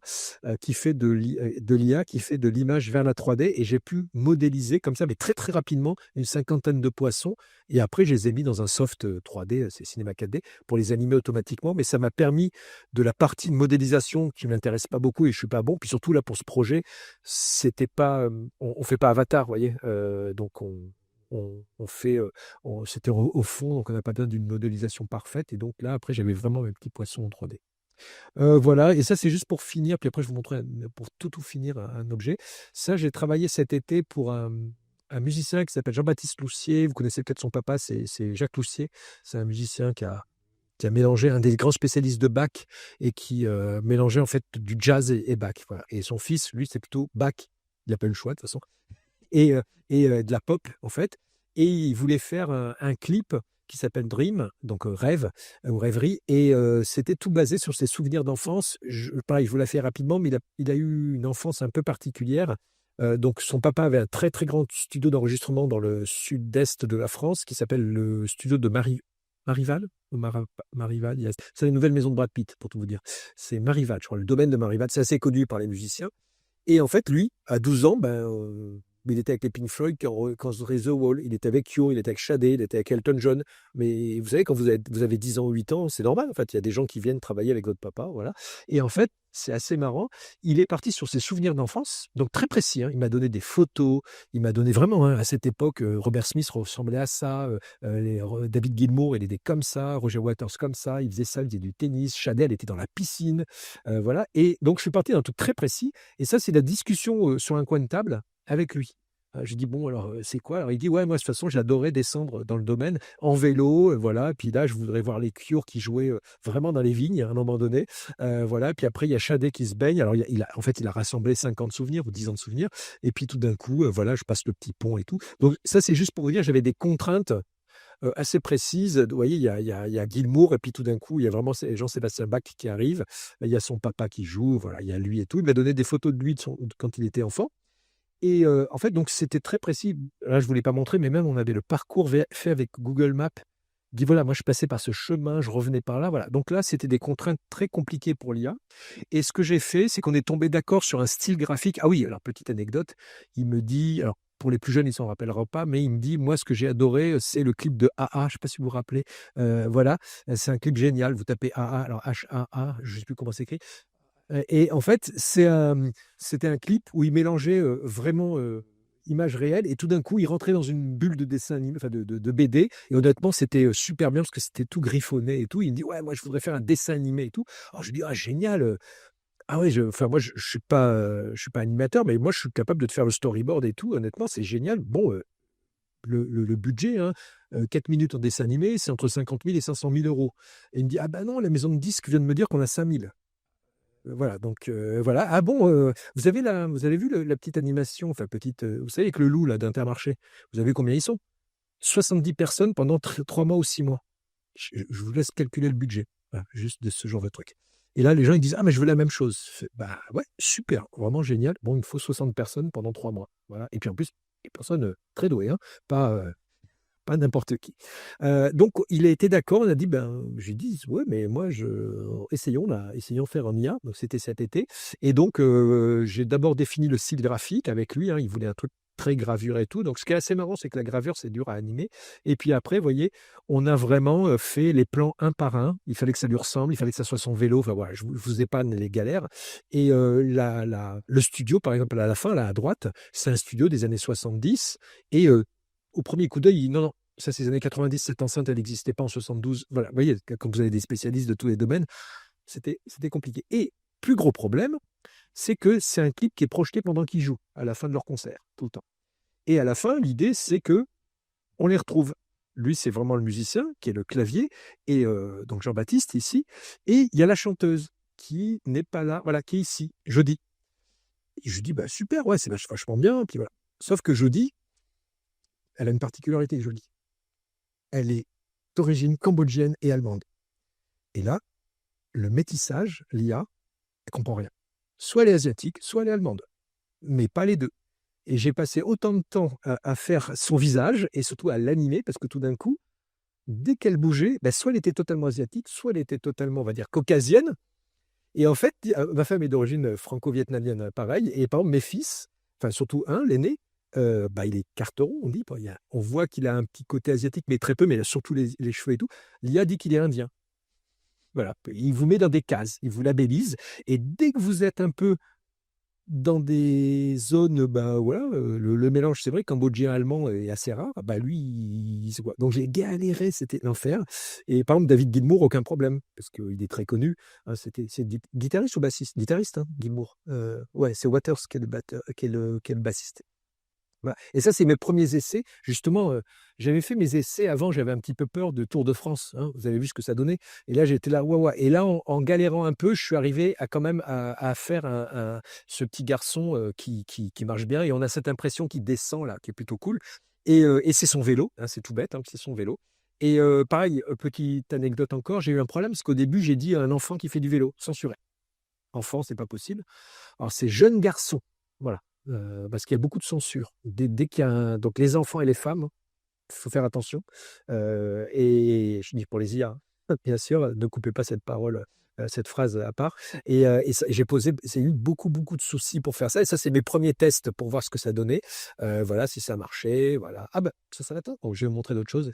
qui fait de l'IA, qui fait de l'image vers la 3D, et j'ai pu modéliser comme ça, mais très très rapidement, une cinquantaine de poissons, et après, je les ai mis dans un soft 3D, c'est Cinema 4D, pour les animer automatiquement, mais ça m'a permis de la partie de modélisation qui ne m'intéresse pas beaucoup, et je suis pas bon, puis surtout là, pour ce projet, c'était pas, on fait pas Avatar, vous voyez, donc on fait, c'était au fond, donc on n'a pas besoin d'une modélisation parfaite. Et donc là, après, j'avais vraiment mes petits poissons en 3D. Voilà, et ça, c'est juste pour finir. Puis après, je vous montrerai, pour tout finir, un objet. Ça, j'ai travaillé cet été pour un musicien qui s'appelle Jean-Baptiste Loussier. Vous connaissez peut-être son papa, c'est Jacques Loussier. C'est un musicien qui a mélangé, un des grands spécialistes de Bach, et qui mélangeait en fait du jazz et Bach. Voilà. Et son fils, lui, c'est plutôt Bach. Il n'a pas eu le choix, de toute façon. Et de la pop, en fait. Et il voulait faire un clip qui s'appelle Dream, donc rêve ou rêverie, et c'était tout basé sur ses souvenirs d'enfance. Pareil, je vous la fais rapidement, mais il a eu une enfance un peu particulière, Donc son papa avait un très, très grand studio d'enregistrement dans le sud-est de la France qui s'appelle le studio de Marival? Ou Marival? C'est la nouvelle maison de Brad Pitt, pour tout vous dire. C'est Marival, je crois, le domaine de Marival. C'est assez connu par les musiciens. Et en fait, lui, à 12 ans, il était avec les Pink Floyd quand se The Wall. Il était avec Cure, il était avec Sade, il était avec Elton John. Mais vous savez, quand vous avez 10 ans ou 8 ans, c'est normal. En fait, il y a des gens qui viennent travailler avec votre papa. Voilà. Et en fait, c'est assez marrant. Il est parti sur ses souvenirs d'enfance, donc très précis, hein. Il m'a donné des photos. Il m'a donné vraiment, hein, à cette époque, Robert Smith ressemblait à ça. David Gilmour, il était comme ça. Roger Waters, comme ça. Il faisait ça, il faisait du tennis. Sade, elle était dans la piscine. Voilà. Et donc, je suis parti d'un truc très précis. Et ça, c'est la discussion sur un coin de table avec lui. Je dis: «Bon alors, c'est quoi?» Alors il dit: «Ouais, moi de toute façon j'adorais descendre dans le domaine en vélo, voilà, puis là je voudrais voir les Cure qui jouaient, vraiment dans les vignes à un moment donné, voilà, puis après il y a Sade qui se baigne». Alors il a rassemblé 50 souvenirs ou 10 ans de souvenirs et puis tout d'un coup, voilà, je passe le petit pont et tout. Donc ça, c'est juste pour vous dire, j'avais des contraintes, assez précises. Vous voyez, il y a Gilmour et puis tout d'un coup, il y a vraiment Jean-Sébastien Bach qui arrive. Il y a son papa qui joue, voilà, il y a lui et tout. Il m'a donné des photos de lui de quand il était enfant. Et en fait, donc c'était très précis. Là, je ne voulais pas montrer, mais même on avait le parcours fait avec Google Maps. Il dit: «Voilà, moi je passais par ce chemin, je revenais par là», voilà. Donc là, c'était des contraintes très compliquées pour l'IA et ce que j'ai fait, c'est qu'on est tombé d'accord sur un style graphique. Ah oui, alors petite anecdote, il me dit, alors pour les plus jeunes, ils s'en rappelleront pas, mais il me dit: «Moi, ce que j'ai adoré, c'est le clip de AA», je ne sais pas si vous vous rappelez? Voilà, c'est un clip génial. Vous tapez AA, alors H-A-A, je ne sais plus comment c'est écrit. Et en fait, c'était un clip où il mélangeait, vraiment, images réelles et tout d'un coup, il rentrait dans une bulle de dessin animé, enfin de BD et honnêtement, c'était, super bien parce que c'était tout griffonné et tout. Il me dit: «Ouais, moi, je voudrais faire un dessin animé et tout». Alors je lui dis: «Ah génial, ah ouais, enfin moi, je suis pas animateur, mais moi, je suis capable de te faire le storyboard et tout. Honnêtement, c'est génial». Bon, le budget, hein, 4 minutes en dessin animé, c'est entre 50 000 et 500 000 € et il me dit: «Ah bah non, la maison de disques vient de me dire qu'on a 5 000». Voilà, donc voilà. Ah bon, vous avez vu la petite animation, enfin petite, vous savez avec le loup là d'Intermarché? Vous avez vu combien ils sont? 70 personnes pendant 3 mois ou 6 mois. Je vous laisse calculer le budget. Voilà, juste de ce genre de truc. Et là, les gens ils disent: «Ah mais je veux la même chose». Je fais: «Bah ouais, super, vraiment génial. Bon, il me faut 60 personnes pendant 3 mois». Voilà et puis en plus, des personnes, très douées, hein, pas n'importe qui. Donc il a été d'accord, on a dit, j'ai dit: «Ouais, mais moi essayons de faire en IA». Donc c'était cet été et donc j'ai d'abord défini le style graphique avec lui, hein, il voulait un truc très gravure et tout. Donc ce qui est assez marrant, c'est que la gravure, c'est dur à animer et puis après, vous voyez, on a vraiment, fait les plans un par un. Il fallait que ça lui ressemble, il fallait que ça soit son vélo, enfin voilà, je vous épargne les galères et le studio, par exemple, à la fin, là, à droite, c'est un studio des années 70 et au premier coup d'œil, non, non, ça c'est les années 90, cette enceinte, elle n'existait pas en 72. Voilà, vous voyez, quand vous avez des spécialistes de tous les domaines, c'était compliqué. Et plus gros problème, c'est que c'est un clip qui est projeté pendant qu'ils jouent, à la fin de leur concert, tout le temps. Et à la fin, l'idée, c'est que on les retrouve. Lui, c'est vraiment le musicien, qui est le clavier, et donc Jean-Baptiste ici, et il y a la chanteuse qui n'est pas là, voilà, qui est ici, Jody. Et je dis, bah super, ouais, c'est vachement bien, puis voilà. Sauf que Jody, elle a une particularité, Jody. Elle est d'origine cambodgienne et allemande. Et là, le métissage, l'IA, elle comprend rien. Soit elle est asiatique, soit elle est allemande, mais pas les deux. Et j'ai passé autant de temps à faire son visage et surtout à l'animer parce que tout d'un coup, dès qu'elle bougeait, soit elle était totalement asiatique, soit elle était totalement, on va dire, caucasienne. Et en fait, ma femme est d'origine franco-vietnamienne, pareil. Et par exemple, mes fils, enfin surtout un, l'aîné, il est carteron, on dit. Bon, on voit qu'il a un petit côté asiatique, mais très peu, mais il a surtout les cheveux et tout. L'IA dit qu'il est indien. Voilà, il vous met dans des cases, il vous labellise. Et dès que vous êtes un peu dans des zones, voilà, le mélange, c'est vrai, cambodgien-allemand est assez rare. Lui, c'est quoi? Donc j'ai galéré, c'était l'enfer. Et par exemple, David Gilmour, aucun problème, parce qu'il est très connu. Hein, c'est guitariste ou bassiste? Guitariste, hein, Gilmour. Ouais, c'est Waters qui est le bassiste. Voilà. Et ça, c'est mes premiers essais. Justement, j'avais fait mes essais avant, j'avais un petit peu peur de Tour de France. Hein. Vous avez vu ce que ça donnait. Et là, j'étais là, ouais, ouais. Et là, en galérant un peu, je suis arrivé à quand même à faire ce petit garçon qui marche bien. Et on a cette impression qu'il descend là, qui est plutôt cool. Et c'est son vélo, hein, c'est tout bête, hein, c'est son vélo. Et pareil, petite anecdote encore, j'ai eu un problème parce qu'au début, j'ai dit à un enfant qui fait du vélo, censuré. Enfant, c'est pas possible. Alors, c'est jeune garçon. Voilà. parce qu'il y a beaucoup de censure. Dès qu'il y a donc les enfants et les femmes, il faut faire attention. Et je dis pour les IA, hein, bien sûr, ne coupez pas cette parole, cette phrase à part. J'ai eu beaucoup, beaucoup de soucis pour faire ça. Et ça, c'est mes premiers tests pour voir ce que ça donnait. Voilà, si ça marchait. Voilà. Ah bah, ça s'arrête là. Donc, je vais vous montrer d'autres choses.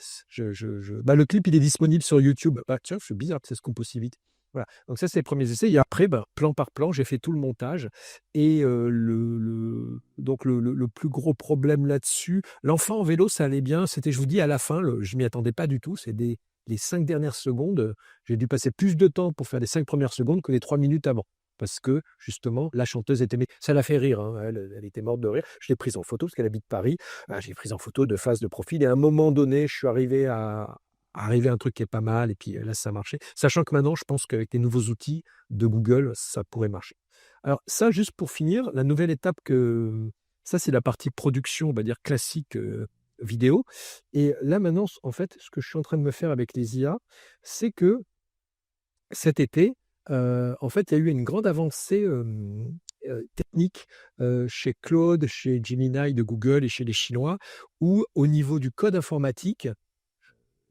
Bah, le clip, il est disponible sur YouTube. Bah, tiens, c'est bizarre que ça se coupe aussi vite. Voilà. Donc ça, c'est les premiers essais. Et après, bah, plan par plan, j'ai fait tout le montage. Et donc le plus gros problème là-dessus, l'enfant en vélo, ça allait bien. C'était, je vous dis, à la fin, je m'y attendais pas du tout. Les 5 dernières secondes, j'ai dû passer plus de temps pour faire les 5 premières secondes que les 3 minutes avant. Parce que, justement, la chanteuse était... Ça l'a fait rire, hein, elle était morte de rire. Je l'ai prise en photo parce qu'elle habite Paris. J'ai prise en photo de face, de profil. Et à un moment donné, je suis arrivé à un truc qui est pas mal. Et puis là, ça a marché. Sachant que maintenant, je pense qu'avec les nouveaux outils de Google, ça pourrait marcher. Alors ça, juste pour finir, la nouvelle étape ça, c'est la partie production, on va dire classique, vidéo. Et là maintenant, en fait, ce que je suis en train de me faire avec les IA, c'est que cet été, en fait, il y a eu une grande avancée, technique, chez Claude, chez Gemini de Google et chez les Chinois, où au niveau du code informatique,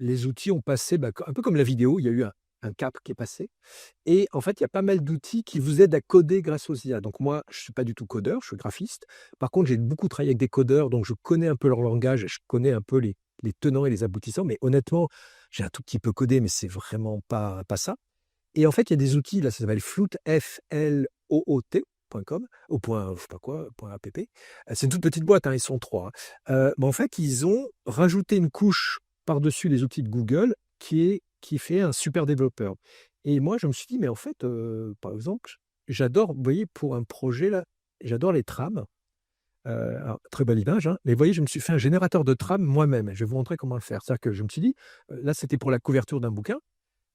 les outils ont passé, bah, un peu comme la vidéo, il y a eu un cap qui est passé. Et en fait, il y a pas mal d'outils qui vous aident à coder grâce aux IA. Donc moi, je ne suis pas du tout codeur, je suis graphiste. Par contre, j'ai beaucoup travaillé avec des codeurs, donc je connais un peu leur langage, je connais un peu les tenants et les aboutissants. Mais honnêtement, j'ai un tout petit peu codé, mais c'est vraiment pas ça. Et en fait, il y a des outils, là, ça s'appelle Float, Floot.com, au point, je sais pas quoi, point app. C'est une toute petite boîte, hein, ils sont 3. Mais en fait, ils ont rajouté une couche par-dessus les outils de Google qui fait un super développeur. Et moi, je me suis dit, mais en fait, par exemple, j'adore, vous voyez, pour un projet, là, j'adore les trams. Alors, très belle image, hein, mais vous voyez, je me suis fait un générateur de trams moi-même. Je vais vous montrer comment le faire. C'est-à-dire que je me suis dit, là, c'était pour la couverture d'un bouquin.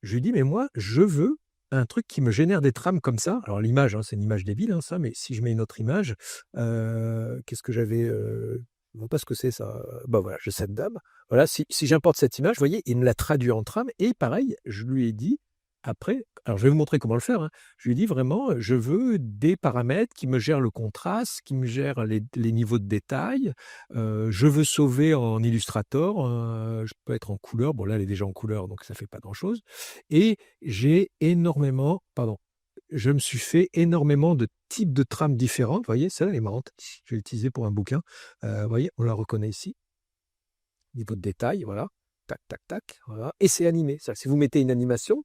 Je lui dis: «Mais moi, je veux un truc qui me génère des trames comme ça». Alors l'image, hein, c'est une image débile, hein, ça, mais si je mets une autre image, qu'est-ce que j'avais, je vois pas ce que c'est ça, bah, voilà, j'ai cette dame. Voilà, si j'importe cette image, vous voyez, il me l'a traduit en trame et pareil, je lui ai dit après alors je vais vous montrer comment le faire, hein. Je lui ai dit vraiment, je veux des paramètres qui me gèrent le contraste, qui me gèrent les niveaux de détail, je veux sauver en Illustrator, je peux être en couleur. Bon là, elle est déjà en couleur, donc ça fait pas grand-chose. Et je me suis fait énormément de types de trames différentes. Vous voyez, celle-là, elle est marrante. Je vais l'utiliser pour un bouquin. Vous voyez, on la reconnaît ici. Niveau de détail, voilà. Tac, tac, tac. Voilà. Et c'est animé. C'est-à-dire que si vous mettez une animation,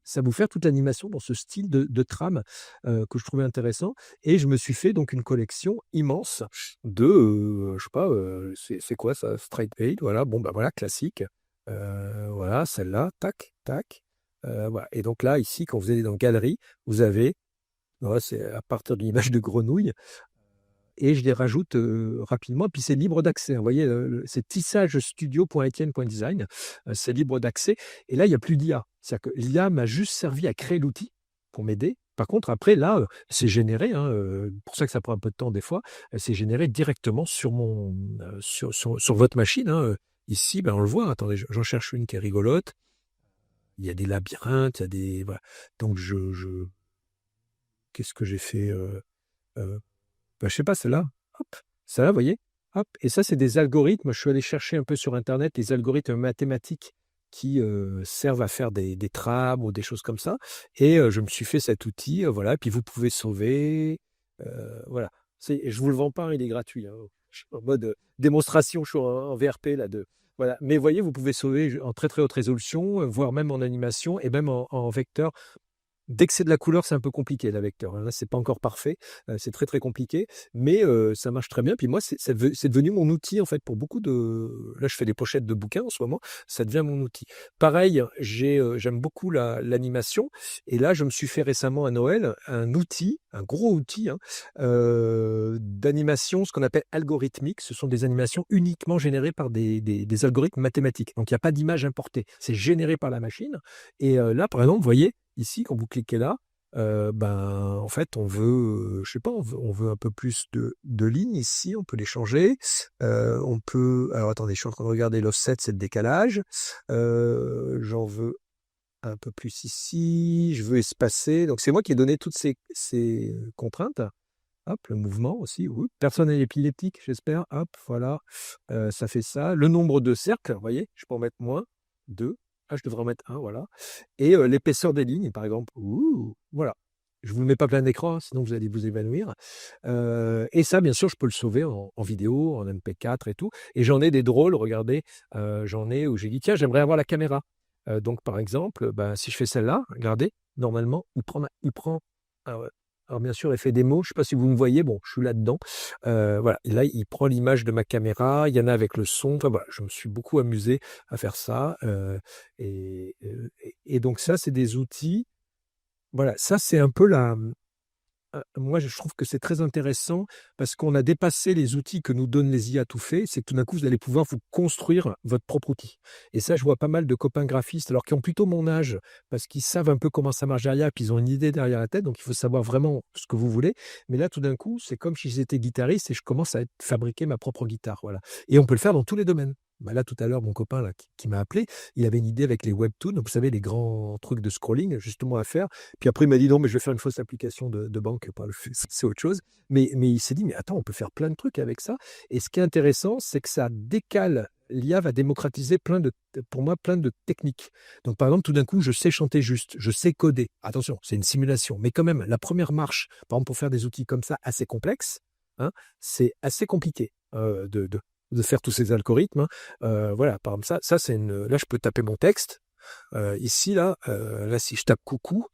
ça va vous faire toute l'animation dans ce style de trame que je trouvais intéressant. Et je me suis fait donc une collection immense de, je sais pas, c'est quoi ça? Straight Eight, voilà. Bon, bah voilà, classique. Voilà, celle-là, tac, tac. Voilà. Et donc là, ici, quand vous allez dans Galerie, vous avez, voilà, c'est à partir d'une image de grenouille, et je les rajoute rapidement. Puis c'est libre d'accès, hein. Vous voyez, c'est tissagestudio.etienne.design, c'est libre d'accès. Et là, il n'y a plus d'IA. C'est-à-dire que l'IA m'a juste servi à créer l'outil pour m'aider. Par contre, après, là, c'est généré, hein, pour ça que ça prend un peu de temps des fois, c'est généré directement sur votre machine, hein. Ici, ben, on le voit. Attendez, j'en cherche une qui est rigolote. Il y a des labyrinthes, il y a des. Voilà. Donc, qu'est-ce que j'ai fait bah, je sais pas, celle-là, hop, celle-là, vous voyez? Hop, et ça, c'est des algorithmes. Je suis allé chercher un peu sur internet les algorithmes mathématiques qui, servent à faire des trames ou des choses comme ça, et je me suis fait cet outil, voilà, et puis vous pouvez sauver, voilà. Je vous le vends pas, hein, il est gratuit, hein. Je suis en mode, démonstration, je suis en VRP là de voilà, mais vous voyez, vous pouvez sauver en très, très haute résolution, voire même en animation et même en vecteur. Dès que c'est de la couleur, c'est un peu compliqué la vecteur, hein. Là, c'est pas encore parfait, c'est très, très compliqué, mais ça marche très bien. Puis moi, c'est devenu mon outil, en fait, pour beaucoup de là, je fais des pochettes de bouquins en ce moment, ça devient mon outil. Pareil, j'aime beaucoup l'animation, et là, je me suis fait récemment à Noël un outil, un gros outil, hein, d'animation, ce qu'on appelle algorithmique. Ce sont des animations uniquement générées par des algorithmes mathématiques. Donc il y a pas d'image importée, c'est généré par la machine. Et là, par exemple, vous voyez, ici, quand vous cliquez là, ben, en fait, on veut, je sais pas, on veut un peu plus de lignes ici, on peut les changer. On peut, alors attendez, je suis en train de regarder l'offset, c'est le décalage. J'en veux un peu plus ici, je veux espacer. Donc c'est moi qui ai donné toutes ces contraintes. hop, le mouvement aussi, oup. Personne n'est épileptique, j'espère, hop, voilà, ça fait ça. Le nombre de cercles, vous voyez? Je peux en mettre moins, 2. Ah, je devrais en mettre un, voilà et l'épaisseur des lignes, par exemple, ouh, voilà. Je vous le mets pas plein d'écran, hein, sinon vous allez vous évanouir, et ça, bien sûr, je peux le sauver en vidéo, en MP4 et tout et j'en ai des drôles, regardez, j'en ai où j'ai dit: «Tiens, j'aimerais avoir la caméra». Donc par exemple, ben, si je fais celle-là, regardez, normalement, il prend ah ouais, alors bien sûr, effet démo, je ne sais pas si vous me voyez, bon, je suis là-dedans, voilà et là, il prend l'image de ma caméra, il y en a avec le son, enfin voilà, je me suis beaucoup amusé à faire ça, et donc ça, c'est des outils voilà, ça, c'est un peu moi, je trouve que c'est très intéressant parce qu'on a dépassé les outils que nous donnent les IA tout faits. C'est que tout d'un coup, vous allez pouvoir vous construire votre propre outil. Et ça, je vois pas mal de copains graphistes, alors qui ont plutôt mon âge, parce qu'ils savent un peu comment ça marche derrière, puis ils ont une idée derrière la tête, donc il faut savoir vraiment ce que vous voulez. Mais là, tout d'un coup, c'est comme si j'étais guitariste et je commence à fabriquer ma propre guitare. Voilà. Et on peut le faire dans tous les domaines. Bah là, tout à l'heure, mon copain là, qui m'a appelé, il avait une idée avec les webtoons, vous savez, les grands trucs de scrolling, justement à faire. Puis après, il m'a dit: «Non, mais je vais faire une fausse application de banque, pas le c'est autre chose». Mais il s'est dit: «Mais attends, on peut faire plein de trucs avec ça» et ce qui est intéressant, c'est que ça décale l'IA va démocratiser pour moi, plein de techniques. Donc par exemple, tout d'un coup, je sais chanter juste, je sais coder. Attention, c'est une simulation, mais quand même, la première marche, par exemple, pour faire des outils comme ça, assez complexes, hein, c'est assez compliqué, de faire tous ces algorithmes, hein. Voilà, par exemple, ça c'est là, je peux taper mon texte, ici, là, si je tape coucou,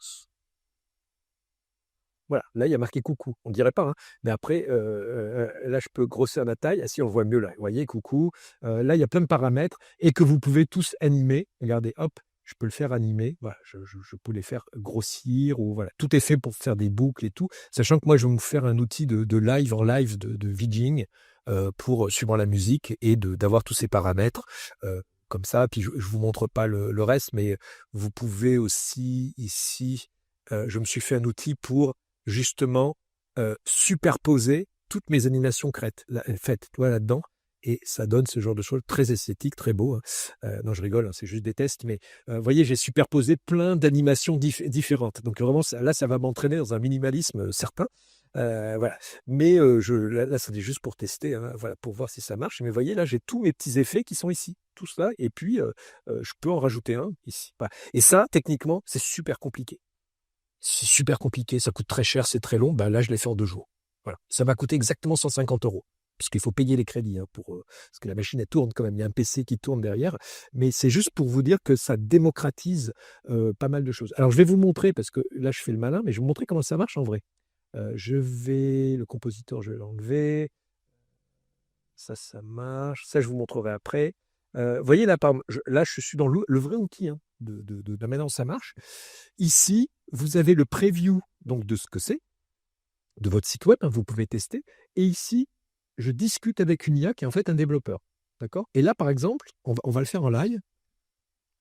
voilà, là, il y a marqué coucou. On dirait pas, hein, mais après, là, je peux grossir la taille. Ah si, on voit mieux là. Vous voyez, coucou. Là, il y a plein de paramètres et que vous pouvez tous animer. Regardez, hop, je peux le faire animer. Voilà, je peux les faire grossir ou voilà. Tout est fait pour faire des boucles et tout. Sachant que moi, je vais vous faire un outil de live en live de VJing pour suivant la musique et d'avoir tous ces paramètres. Comme ça, puis je vous montre pas le reste, mais vous pouvez aussi ici, je me suis fait un outil pour justement superposer toutes mes animations faites toi là-dedans et ça donne ce genre de choses très esthétique, très beau, hein. Non, je rigole, hein, c'est juste des tests, mais vous voyez, j'ai superposé plein d'animations différentes. Donc vraiment, ça va m'entraîner dans un minimalisme certain. Voilà. Mais là, c'était juste pour tester, hein, voilà, pour voir si ça marche. Mais vous voyez, là, j'ai tous mes petits effets qui sont ici, tout ça, et puis je peux en rajouter un ici. Voilà. Et ça, techniquement, c'est super compliqué. C'est super compliqué, ça coûte très cher, c'est très long. Ben là, je l'ai fait en 2 jours. Voilà. Ça m'a coûté exactement 150 €. Parce qu'il faut payer les crédits, hein, parce que la machine, elle tourne quand même. Il y a un PC qui tourne derrière. Mais c'est juste pour vous dire que ça démocratise pas mal de choses. Alors, je vais vous montrer, parce que là, je fais le malin, mais je vais vous montrer comment ça marche en vrai. Le compositeur, je vais l'enlever. Ça marche. Ça, je vous montrerai après. Vous voyez là, là, je suis dans le vrai outil, hein, de maintenant ça marche. Ici, vous avez le preview donc de ce que c'est, de votre site web, hein, vous pouvez tester. Et ici, je discute avec une IA qui est en fait un développeur. D'accord? Et là, par exemple, on va le faire en live.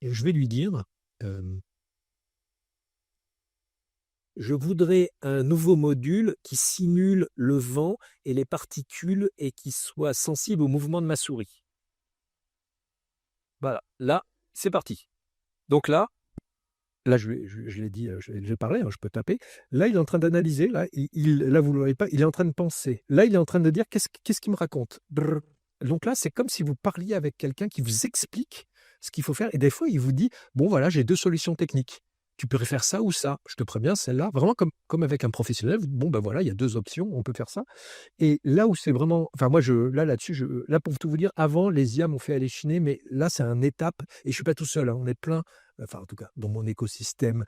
Et je vais lui dire, je voudrais un nouveau module qui simule le vent et les particules et qui soit sensible au mouvement de ma souris. Voilà, là, c'est parti. Donc là, je l'ai dit, j'ai parlé, hein, je peux taper. Là, il est en train d'analyser. Là, vous ne le voyez pas, il est en train de penser. Là, il est en train de dire qu'est-ce qu'il me raconte. Brrr. Donc là, c'est comme si vous parliez avec quelqu'un qui vous explique ce qu'il faut faire. Et des fois, il vous dit, bon, voilà, j'ai 2 solutions techniques. Tu peux faire ça ou ça. Je te préviens, celle-là, vraiment comme avec un professionnel. Bon, ben voilà, il y a 2 options, on peut faire ça. Et là où c'est vraiment, enfin moi, là-dessus, là pour tout vous dire, avant, les IA m'ont fait halluciner, mais là, c'est une étape. Et je suis pas tout seul, hein, on est plein enfin en tout cas dans mon écosystème,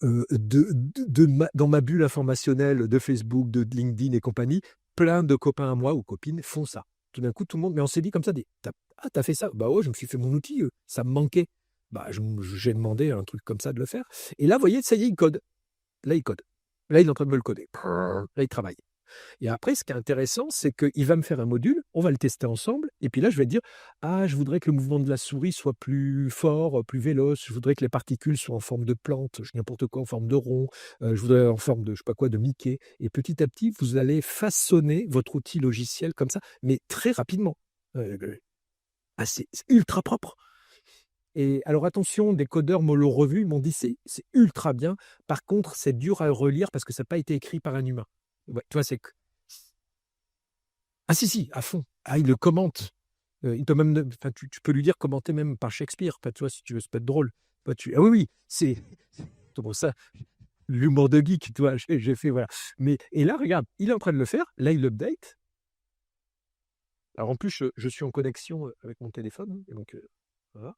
dans ma bulle informationnelle de Facebook, de LinkedIn et compagnie, plein de copains à moi ou copines font ça. Tout d'un coup, tout le monde, mais on s'est dit comme ça, t'as fait ça? Bah ouais, je me suis fait mon outil, ça me manquait. Bah j'ai demandé à un truc comme ça de le faire. Et là, vous voyez, ça y est, il code. Là, il code. Là, il est en train de me le coder. Là, il travaille. Et après, ce qui est intéressant, c'est qu'il va me faire un module, on va le tester ensemble, et puis là, je vais dire, ah, je voudrais que le mouvement de la souris soit plus fort, plus véloce, je voudrais que les particules soient en forme de plante, n'importe quoi, en forme de rond, je voudrais en forme de, je sais pas quoi, de Mickey. Et petit à petit, vous allez façonner votre outil logiciel comme ça, mais très rapidement. C'est ultra propre. Et alors attention, des codeurs me l'ont revu, ils m'ont dit c'est ultra bien. Par contre, c'est dur à relire parce que ça n'a pas été écrit par un humain. Ouais, tu vois, Ah si, si, à fond. Ah, il le commente. Il peut même, enfin, tu peux lui dire commenter même par Shakespeare, enfin, tu vois, si tu veux, ça peut être drôle. Toi, ah oui, oui, c'est bon ça, l'humour de geek, tu vois, j'ai fait, voilà. Mais, et là, regarde, il est en train de le faire, là, il update. Alors en plus, je suis en connexion avec mon téléphone, hein, et donc, voilà.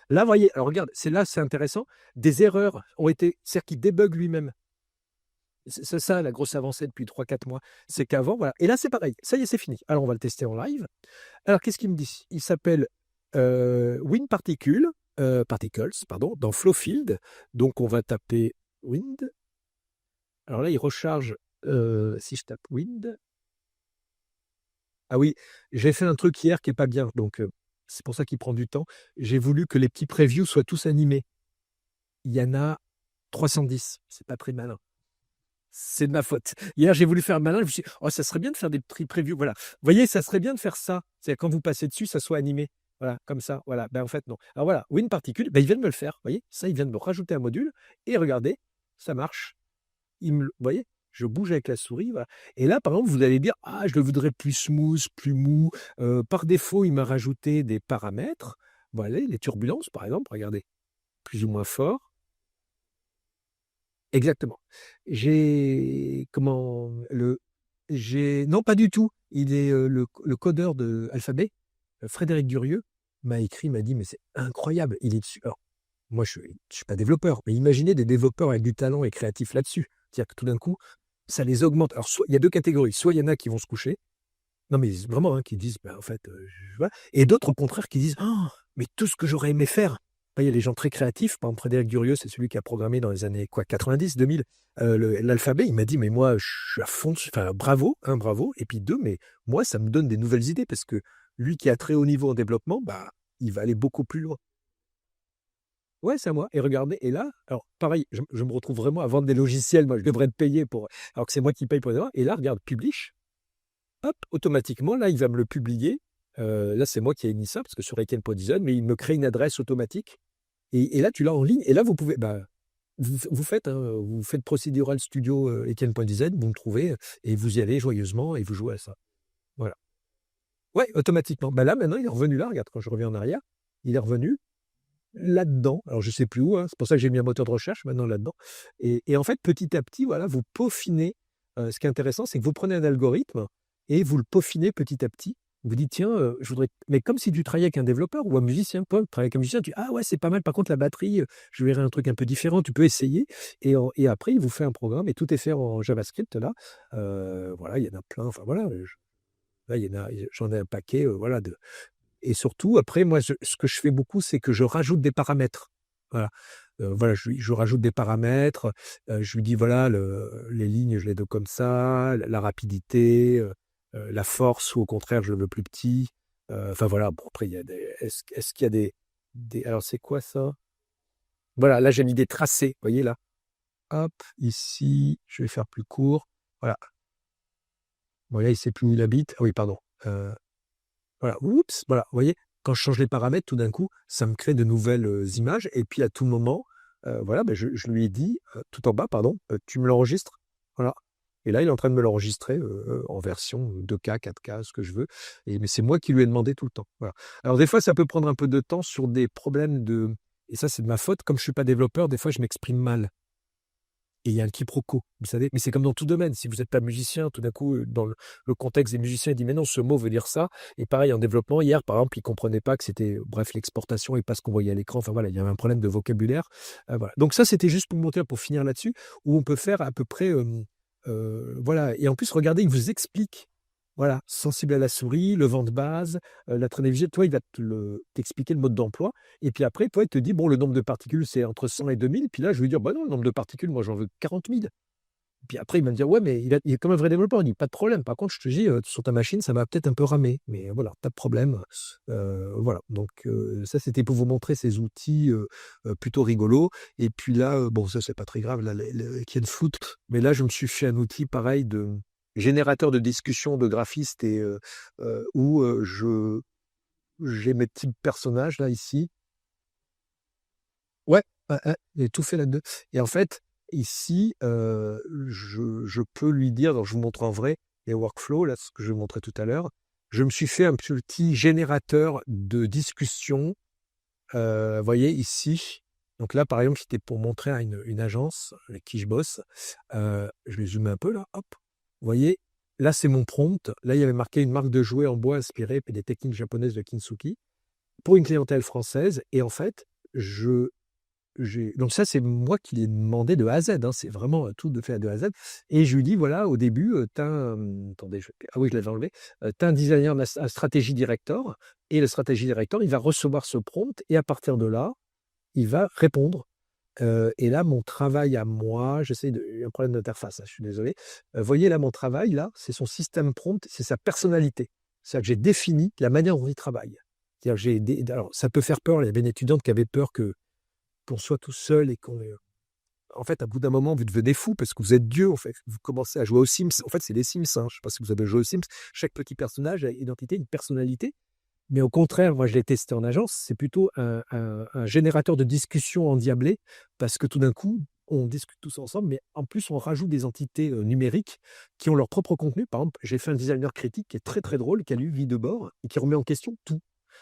Là, vous voyez, alors regarde, c'est intéressant, des erreurs ont été, c'est-à-dire qu'il débug lui-même. C'est ça la grosse avancée depuis 3-4 mois. C'est qu'avant, voilà. Et là, c'est pareil. Ça y est, c'est fini. Alors, on va le tester en live. Alors, qu'est-ce qu'il me dit? Il s'appelle Particles, pardon, dans Flowfield. Donc, on va taper Wind. Alors là, il recharge. Si je tape Wind. Ah oui, j'ai fait un truc hier qui est pas bien. Donc, c'est pour ça qu'il prend du temps. J'ai voulu que les petits previews soient tous animés. Il y en a 310. C'est pas très malin. C'est de ma faute. Hier, j'ai voulu faire malin. Je me suis dit, oh, ça serait bien de faire des petits previews. Voilà. Vous voyez, ça serait bien de faire ça. C'est quand vous passez dessus, ça soit animé. Voilà, comme ça. Voilà. Ben, en fait, non. Alors voilà, WinParticle, ben, il vient de me le faire. Vous voyez, ça, il vient de me rajouter un module. Et regardez, ça marche. Vous voyez, je bouge avec la souris. Voilà. Et là, par exemple, vous allez dire, ah, je le voudrais plus smooth, plus mou. Par défaut, il m'a rajouté des paramètres. Voilà, les turbulences, par exemple. Regardez, plus ou moins fort. Exactement. Non, pas du tout. Il est le codeur de Alphabet, Frédéric Durieux, m'a écrit, m'a dit, mais c'est incroyable, il est dessus. Alors, moi, je suis pas développeur, mais imaginez des développeurs avec du talent et créatifs là-dessus. C'est-à-dire que tout d'un coup, ça les augmente. Alors, soit il y a deux catégories. Soit il y en a qui vont se coucher. Non, mais vraiment, hein, qui disent, bah, en fait, voilà. Et d'autres, au contraire, qui disent, oh, mais tout ce que j'aurais aimé faire. Il y a des gens très créatifs. Par exemple, Frédéric Durieux, c'est celui qui a programmé dans les années 90, 2000, l'alphabet. Il m'a dit, mais moi, je suis à fond, enfin, bravo, un, bravo. Et puis deux, mais moi, ça me donne des nouvelles idées parce que lui qui est à très haut niveau en développement, bah, il va aller beaucoup plus loin. Ouais, c'est à moi. Et regardez, et là, alors pareil, je me retrouve vraiment à vendre des logiciels. Moi, je devrais être payé pour, alors que c'est moi qui paye pour les avoir. Et là, regarde, Publish. Hop, automatiquement, là, il va me le publier. Là, c'est moi qui ai mis ça, parce que sur Eken.design, mais il me crée une adresse automatique. Et là, tu l'as en ligne. Et là, vous pouvez, bah, vous faites Procedural Studio Eken.design, vous me trouvez, et vous y allez joyeusement, et vous jouez à ça. Voilà. Ouais, automatiquement. Bah là, maintenant, il est revenu là. Regarde, quand je reviens en arrière, il est revenu là-dedans. Alors, je sais plus où, hein, c'est pour ça que j'ai mis un moteur de recherche maintenant là-dedans. Et en fait, petit à petit, voilà, vous peaufinez. Ce qui est intéressant, c'est que vous prenez un algorithme et vous le peaufinez petit à petit. Vous dites, tiens, je voudrais. Mais comme si tu travaillais avec un développeur ou un musicien, toi, tu travailles avec un musicien, tu dis, ah ouais, c'est pas mal. Par contre, la batterie, je verrais un truc un peu différent. Tu peux essayer. Et après, il vous fait un programme et tout est fait en JavaScript là. Voilà, il y en a plein. Enfin, voilà. Là, j'en ai un paquet, voilà, et surtout, après, moi, ce que je fais beaucoup, c'est que je rajoute des paramètres. Voilà. Voilà, je rajoute des paramètres. Je lui dis, voilà, les lignes, je les donne comme ça, la rapidité, la force, ou au contraire, je le veux plus petit. Enfin, voilà. Bon, après, est-ce qu'il y a alors, c'est quoi ça? Voilà, là, j'ai mis des tracés. Vous voyez, là. Hop, ici, je vais faire plus court. Voilà. Bon, là, il ne sait plus où il habite. Ah oui, pardon. Voilà, oups, voilà, vous voyez, quand je change les paramètres, tout d'un coup, ça me crée de nouvelles images. Et puis à tout moment, voilà, ben, je lui ai dit, tout en bas, pardon, tu me l'enregistres. Voilà. Et là, il est en train de me l'enregistrer en version 2K, 4K, ce que je veux. Mais c'est moi qui lui ai demandé tout le temps. Voilà. Alors des fois, ça peut prendre un peu de temps sur des problèmes de. Et ça, c'est de ma faute. Comme je suis pas développeur, des fois, je m'exprime mal. Et il y a un quiproquo, vous savez. Mais c'est comme dans tout domaine. Si vous n'êtes pas musicien, tout d'un coup, dans le contexte des musiciens, il dit mais non, ce mot veut dire ça. Et pareil, en développement, hier, par exemple, il ne comprenait pas que c'était, bref, l'exportation et pas ce qu'on voyait à l'écran. Enfin voilà, il y avait un problème de vocabulaire. Voilà. Donc ça, c'était juste pour montrer, pour finir là-dessus, où on peut faire à peu près. Voilà. Et en plus, regardez, il vous explique. Voilà, sensible à la souris, le vent de base, la traînée vigile. Toi, il va t'expliquer le mode d'emploi. Et puis après, toi, il te dit, bon, le nombre de particules, c'est entre 100 et 2000. Puis là, je vais lui dire, bah non, le nombre de particules, moi, j'en veux 40 000. Puis après, il va me dire, ouais, mais il est comme un vrai développeur. Il dit, pas de problème. Par contre, je te dis, sur ta machine, ça va peut-être un peu ramer. Mais voilà, pas de problème. Voilà. Donc, ça, c'était pour vous montrer ces outils plutôt rigolos. Et puis là, bon, ça, c'est pas très grave, là, le Foot. Mais là, je me suis fait un outil pareil de générateur de discussion de graphiste et où j'ai mes petits personnages là ici. Ouais, ouais, ouais, j'ai tout fait là-dedans. Et en fait, ici, je peux lui dire, donc je vous montre en vrai, les workflows, là, ce que je montrais tout à l'heure, je me suis fait un petit générateur de discussion. Vous voyez ici, donc là, par exemple, c'était pour montrer à une agence avec qui je bosse. Je vais zoomer un peu là, hop. Vous voyez, là, c'est mon prompt. Là, il y avait marqué une marque de jouets en bois inspirée des techniques japonaises de Kintsugi pour une clientèle française. Et en fait, donc ça, c'est moi qui l'ai demandé de A à Z, hein, c'est vraiment tout de fait de A à Z. Et je lui dis, voilà, au début, attendez, ah oui, je l'avais enlevé. Tu as un designer, un stratégie director, et le stratégie director, il va recevoir ce prompt, et à partir de là, il va répondre. Et là, mon travail à moi, il y a un problème d'interface, hein, je suis désolé. Voyez là, mon travail, là, c'est son système prompt, c'est sa personnalité. C'est-à-dire que j'ai défini la manière dont il travaille. C'est-à-dire que alors, ça peut faire peur, il y avait une étudiante qui avait peur qu'on soit tout seul et en fait, à bout d'un moment, vous devenez fou parce que vous êtes Dieu, en fait. Vous commencez à jouer aux Sims. En fait, c'est les Sims, hein. Je ne sais pas si vous avez joué aux Sims. Chaque petit personnage a une identité, une personnalité. Mais au contraire, moi, je l'ai testé en agence. C'est plutôt un générateur de discussion endiablé parce que tout d'un coup, on discute tous ensemble, mais en plus, on rajoute des entités numériques qui ont leur propre contenu. Par exemple, j'ai fait un designer critique qui est très, très drôle, qui a lu Vie de bord et qui remet en question tout.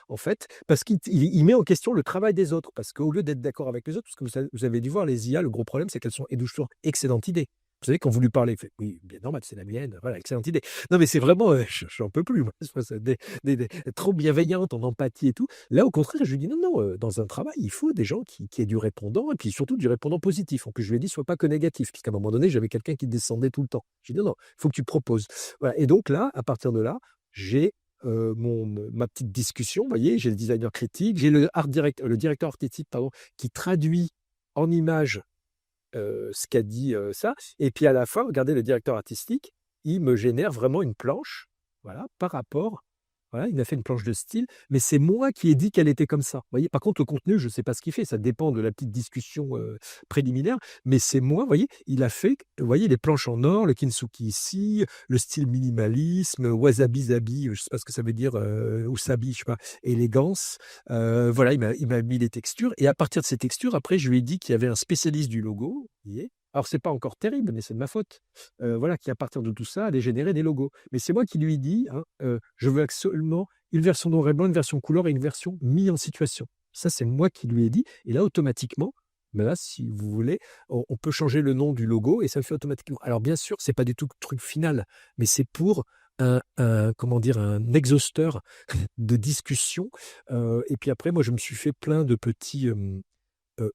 En fait, parce qu'il met en question le travail des autres. Parce qu'au lieu d'être d'accord avec les autres, parce que vous avez dû voir les IA, le gros problème, c'est qu'elles sont toujours excellentes idées. Vous savez, quand vous lui parlez, il fait oui, bien normal, c'est la mienne, voilà, excellente idée. Non, mais c'est vraiment, j'en peux plus, moi, c'est trop bienveillante en empathie et tout. Là, au contraire, je lui dis non, non, dans un travail, il faut des gens qui aient du répondant, et puis surtout du répondant positif. En plus, je lui ai dit, sois pas que négatif, puisqu'à un moment donné, j'avais quelqu'un qui descendait tout le temps. J'ai dit non, non, il faut que tu proposes. Voilà. Et donc là, à partir de là, j'ai ma petite discussion, vous voyez, j'ai le designer critique, j'ai le directeur artistique, pardon, qui traduit en images ce qu'a dit ça. Et puis à la fin, regardez, le directeur artistique, il me génère vraiment une planche, voilà, par rapport. Voilà, il m'a fait une planche de style, mais c'est moi qui ai dit qu'elle était comme ça. Vous voyez, par contre, le contenu, je ne sais pas ce qu'il fait, ça dépend de la petite discussion préliminaire, mais c'est moi, vous voyez, il a fait, vous voyez, les planches en or, le kintsugi ici, le style minimalisme, wasabi-zabi, je ne sais pas ce que ça veut dire, ou sabi, je ne sais pas, élégance. Voilà, il m'a mis les textures, et à partir de ces textures, après, je lui ai dit qu'il y avait un spécialiste du logo, vous voyez. Alors, c'est pas encore terrible, mais c'est de ma faute. Voilà, qui à partir de tout ça allait générer des logos. Mais c'est moi qui lui ai dit, hein, je veux absolument une version noir et blanc, une version couleur et une version mise en situation. Ça, c'est moi qui lui ai dit. Et là, automatiquement, ben là, si vous voulez, on peut changer le nom du logo et ça le fait automatiquement. Alors, bien sûr, c'est pas du tout le truc final, mais c'est pour comment dire, un exhausteur de discussion. Et puis après, moi, je me suis fait plein de petits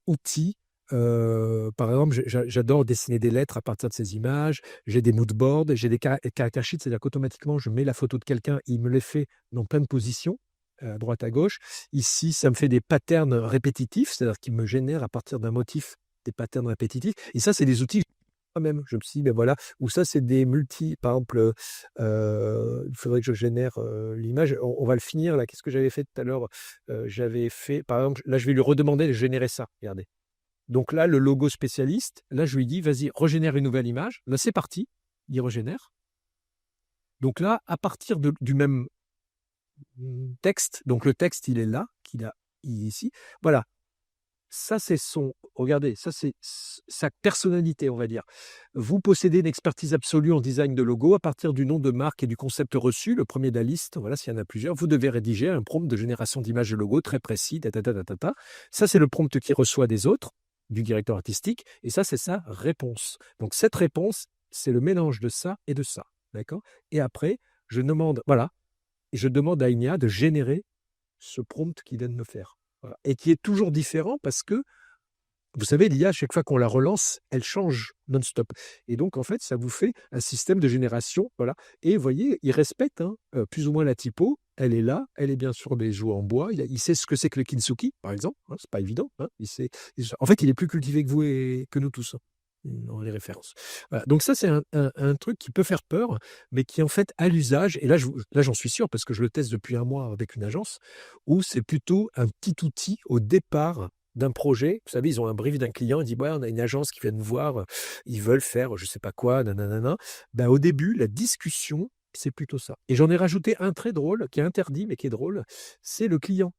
outils. Par exemple, j'adore dessiner des lettres à partir de ces images. J'ai des mood boards, j'ai des character sheets, c'est-à-dire qu'automatiquement, je mets la photo de quelqu'un, il me les fait dans plein de positions, à droite, à gauche. Ici, ça me fait des patterns répétitifs, c'est-à-dire qu'il me génère à partir d'un motif des patterns répétitifs. Et ça, c'est des outils moi-même. Je me suis dit, ben voilà, ou ça, c'est des par exemple, il faudrait que je génère l'image. On va le finir là. Qu'est-ce que j'avais fait tout à l'heure? J'avais fait, par exemple, là, je vais lui redemander de générer ça. Regardez. Donc là, le logo spécialiste, là, je lui dis, vas-y, régénère une nouvelle image. Là, c'est parti, il régénère. Donc là, à partir du même texte, donc le texte, il est là, il est ici. Voilà, ça, c'est regardez, ça, c'est sa personnalité, on va dire. Vous possédez une expertise absolue en design de logo à partir du nom de marque et du concept reçu, le premier de la liste, voilà, s'il y en a plusieurs. Vous devez rédiger un prompt de génération d'images de logo très précis, Ça, c'est le prompt qui reçoit des autres, du directeur artistique, et ça, c'est sa réponse. Donc, cette réponse, c'est le mélange de ça et de ça, d'accord? Et après, je demande à Inia de générer ce prompt qu'il vient de me faire. Voilà. Et qui est toujours différent parce que, vous savez, l'IA, à chaque fois qu'on la relance, elle change non-stop. Et donc, en fait, ça vous fait un système de génération. Voilà. Et vous voyez, il respecte plus ou moins la typo. Elle est là, elle est bien sûr des jouets en bois. Il sait ce que c'est que le kintsugi, par exemple. Hein, c'est pas évident. Hein. En fait, il est plus cultivé que vous et que nous tous. Hein, dans les références. Voilà. Donc ça, c'est un truc qui peut faire peur, mais qui en fait à l'usage, et là, j'en suis sûr parce que je le teste depuis un mois avec une agence, où c'est plutôt un petit outil au départ d'un projet. Vous savez, ils ont un brief d'un client, il dit ouais, on a une agence qui vient nous voir, ils veulent faire je sais pas quoi, nanana. Ben, au début, la discussion, c'est plutôt ça. Et j'en ai rajouté un très drôle, qui est interdit, mais qui est drôle, c'est le client.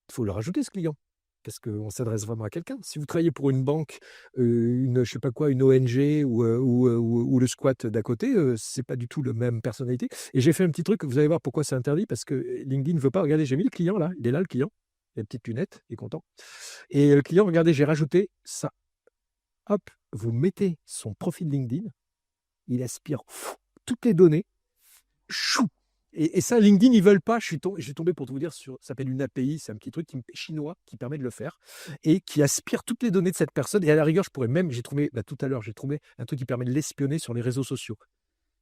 Il faut le rajouter, ce client. parce qu'on s'adresse vraiment à quelqu'un. Si vous travaillez pour une banque, je sais pas quoi, une ONG ou le squat d'à côté, c'est pas du tout la même personnalité. Et j'ai fait un petit truc, vous allez voir pourquoi c'est interdit, parce que LinkedIn ne veut pas. Regardez, j'ai mis le client là, il est là le client, il a une petite lunette, il est content. Et le client, regardez, j'ai rajouté ça. Hop, vous mettez son profil LinkedIn, il aspire toutes les données, chou. Et ça, LinkedIn, ils veulent pas. J'ai tombé pour tout vous dire sur, ça s'appelle une API, c'est un petit truc chinois qui permet de le faire et qui aspire toutes les données de cette personne. Et à la rigueur, je pourrais même, j'ai trouvé, tout à l'heure, j'ai trouvé un truc qui permet de l'espionner sur les réseaux sociaux.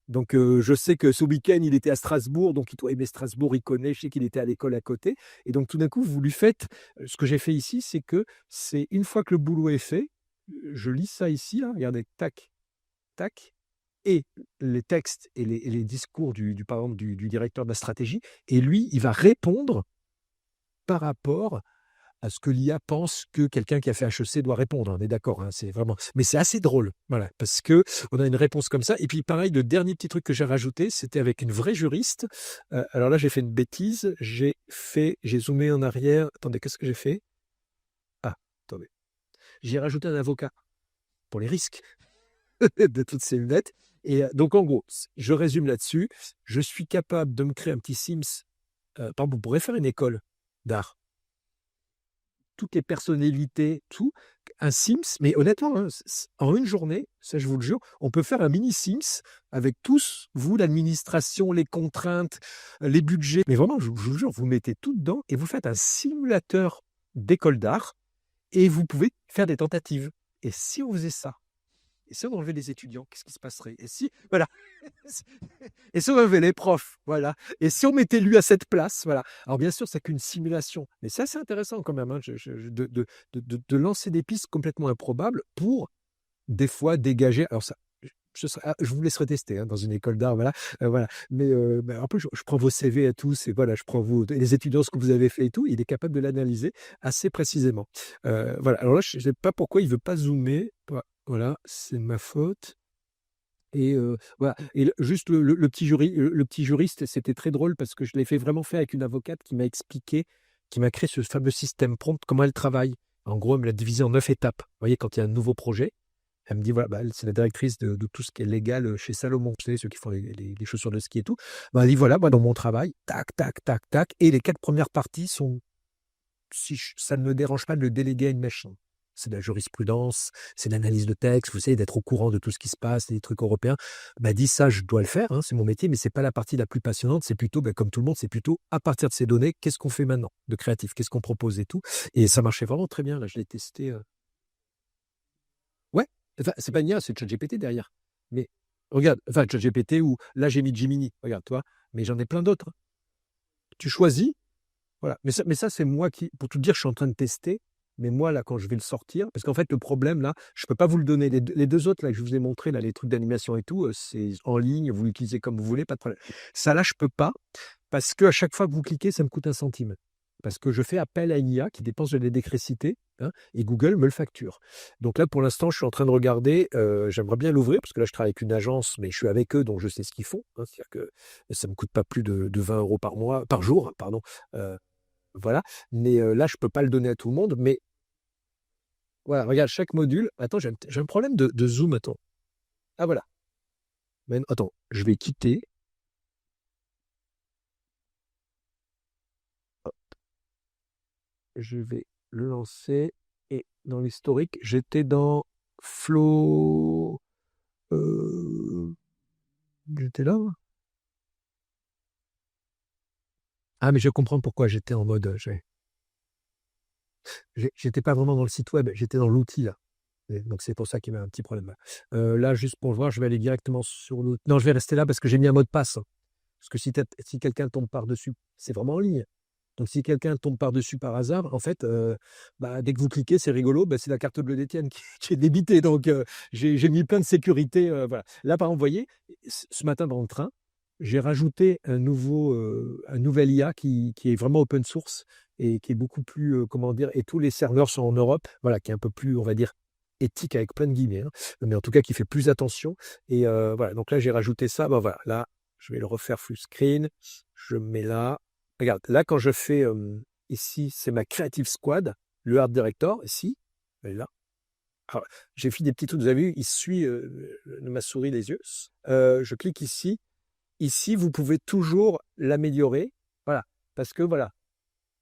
Donc, je sais que ce week-end, il était à Strasbourg, donc il doit aimer Strasbourg, il connaît, je sais qu'il était à l'école à côté. Et donc, tout d'un coup, vous lui faites, ce que j'ai fait ici, c'est que c'est une fois que le boulot est fait, je lis ça ici, là, regardez, tac, tac, et les textes et les discours par exemple, du directeur de la stratégie, et lui, il va répondre par rapport à ce que l'IA pense que quelqu'un qui a fait HEC doit répondre. On est d'accord, hein, c'est vraiment. Mais c'est assez drôle, voilà, parce que on a une réponse comme ça. Et puis pareil, le dernier petit truc que j'ai rajouté, c'était avec une vraie juriste. Alors là, j'ai fait une bêtise. J'ai zoomé en arrière. Attendez, qu'est-ce que j'ai fait? Ah, attendez. J'ai rajouté un avocat pour les risques de toutes ces lunettes. Et donc, en gros, je résume là-dessus. Je suis capable de me créer un petit Sims. Par exemple, vous pourrez faire une école d'art. Toutes les personnalités, tout. Un Sims, mais honnêtement, hein, en une journée, ça je vous le jure, on peut faire un mini Sims avec tous, vous, l'administration, les contraintes, les budgets. Mais vraiment, je vous jure, vous mettez tout dedans et vous faites un simulateur d'école d'art et vous pouvez faire des tentatives. Et si on faisait ça, et si on enlevait les étudiants, qu'est-ce qui se passerait? Et si, voilà, et si on enlevait les profs, voilà, et si on mettait lui à cette place, voilà. Alors bien sûr, c'est qu'une simulation, mais ça c'est intéressant quand même, hein, de lancer des pistes complètement improbables pour des fois dégager. Alors ça, je vous laisserai tester hein, dans une école d'art, voilà, voilà. Mais un peu, je prends vos CV à tous et voilà, je prends les étudiants ce que vous avez fait et tout. Il est capable de l'analyser assez précisément. Voilà. Alors là, je ne sais pas pourquoi il veut pas zoomer. Voilà, c'est ma faute. Et voilà. Et juste le petit juriste, c'était très drôle parce que je l'ai vraiment fait avec une avocate qui m'a expliqué, qui m'a créé ce fameux système prompt, comment elle travaille. En gros, elle me l'a divisé en 9 étapes. Vous voyez, quand il y a un nouveau projet, elle me dit, voilà, elle, c'est la directrice de tout ce qui est légal chez Salomon, vous savez, ceux qui font les chaussures de ski et tout. Elle dit, voilà, moi, dans mon travail, tac, tac, tac, tac. Et les 4 premières parties sont, si ça ne me dérange pas de le déléguer à une machine. C'est de la jurisprudence, c'est de l'analyse de texte, vous savez, d'être au courant de tout ce qui se passe, des trucs européens. Dit ça, je dois le faire, hein, c'est mon métier, mais c'est pas la partie la plus passionnante, c'est plutôt, comme tout le monde, c'est plutôt à partir de ces données, qu'est-ce qu'on fait maintenant de créatif, qu'est-ce qu'on propose et tout. Et ça marchait vraiment très bien, là, je l'ai testé. Ouais, enfin, c'est pas une IA, c'est ChatGPT derrière. Mais regarde, enfin, ChatGPT ou là, j'ai mis Gemini, regarde, toi, mais j'en ai plein d'autres, hein. Tu choisis, voilà. Mais ça, c'est moi qui, pour tout dire, je suis en train de tester. Mais moi, là, quand je vais le sortir, parce qu'en fait, le problème, là, je ne peux pas vous le donner. Les deux autres, là, que je vous ai montré, là, les trucs d'animation et tout, c'est en ligne, vous l'utilisez comme vous voulez, pas de problème. Ça, là, je peux pas, parce qu'à chaque fois que vous cliquez, ça me coûte un centime. Parce que je fais appel à une IA qui dépense de l'électricité, hein, et Google me le facture. Donc là, pour l'instant, je suis en train de regarder. J'aimerais bien l'ouvrir, parce que là, je travaille avec une agence, mais je suis avec eux, donc je sais ce qu'ils font, hein. C'est-à-dire que ça ne me coûte pas plus de 20 euros par jour, pardon. Voilà. Mais là, je peux pas le donner à tout le monde. Mais voilà, regarde, chaque module. Attends, j'ai un problème de zoom. Attends. Ah, voilà. Attends, je vais quitter. Hop, je vais le lancer. Et dans l'historique, j'étais dans Flow. J'étais là, moi. Ah, mais je comprends pourquoi j'étais en mode. J'étais pas vraiment dans le site web, j'étais dans l'outil là. Et donc c'est pour ça qu'il y avait un petit problème là. Là, juste pour voir, je vais aller directement sur l'outil. Non, je vais rester là parce que j'ai mis un mot de passe, hein. Parce que si quelqu'un tombe par-dessus, c'est vraiment en ligne. Donc si quelqu'un tombe par-dessus par hasard, en fait, dès que vous cliquez, c'est rigolo, c'est la carte bleue d'Étienne qui est débitée. Donc j'ai mis plein de sécurité. Voilà. Là, par exemple, vous voyez, ce matin dans le train, j'ai rajouté un nouvel IA qui est vraiment open source et qui est beaucoup plus, comment dire, et tous les serveurs sont en Europe, voilà, qui est un peu plus, on va dire, éthique avec plein de guillemets, hein, mais en tout cas qui fait plus attention. Et voilà, donc là, j'ai rajouté ça. Voilà, là, je vais le refaire full screen. Je me mets là. Regarde, là, quand je fais ici, c'est ma Creative Squad. le art director, ici, elle est là. Alors, j'ai fait des petits trucs, vous avez vu, il suit ma souris les yeux. Je clique ici. Ici, vous pouvez toujours l'améliorer. Voilà. Parce que voilà,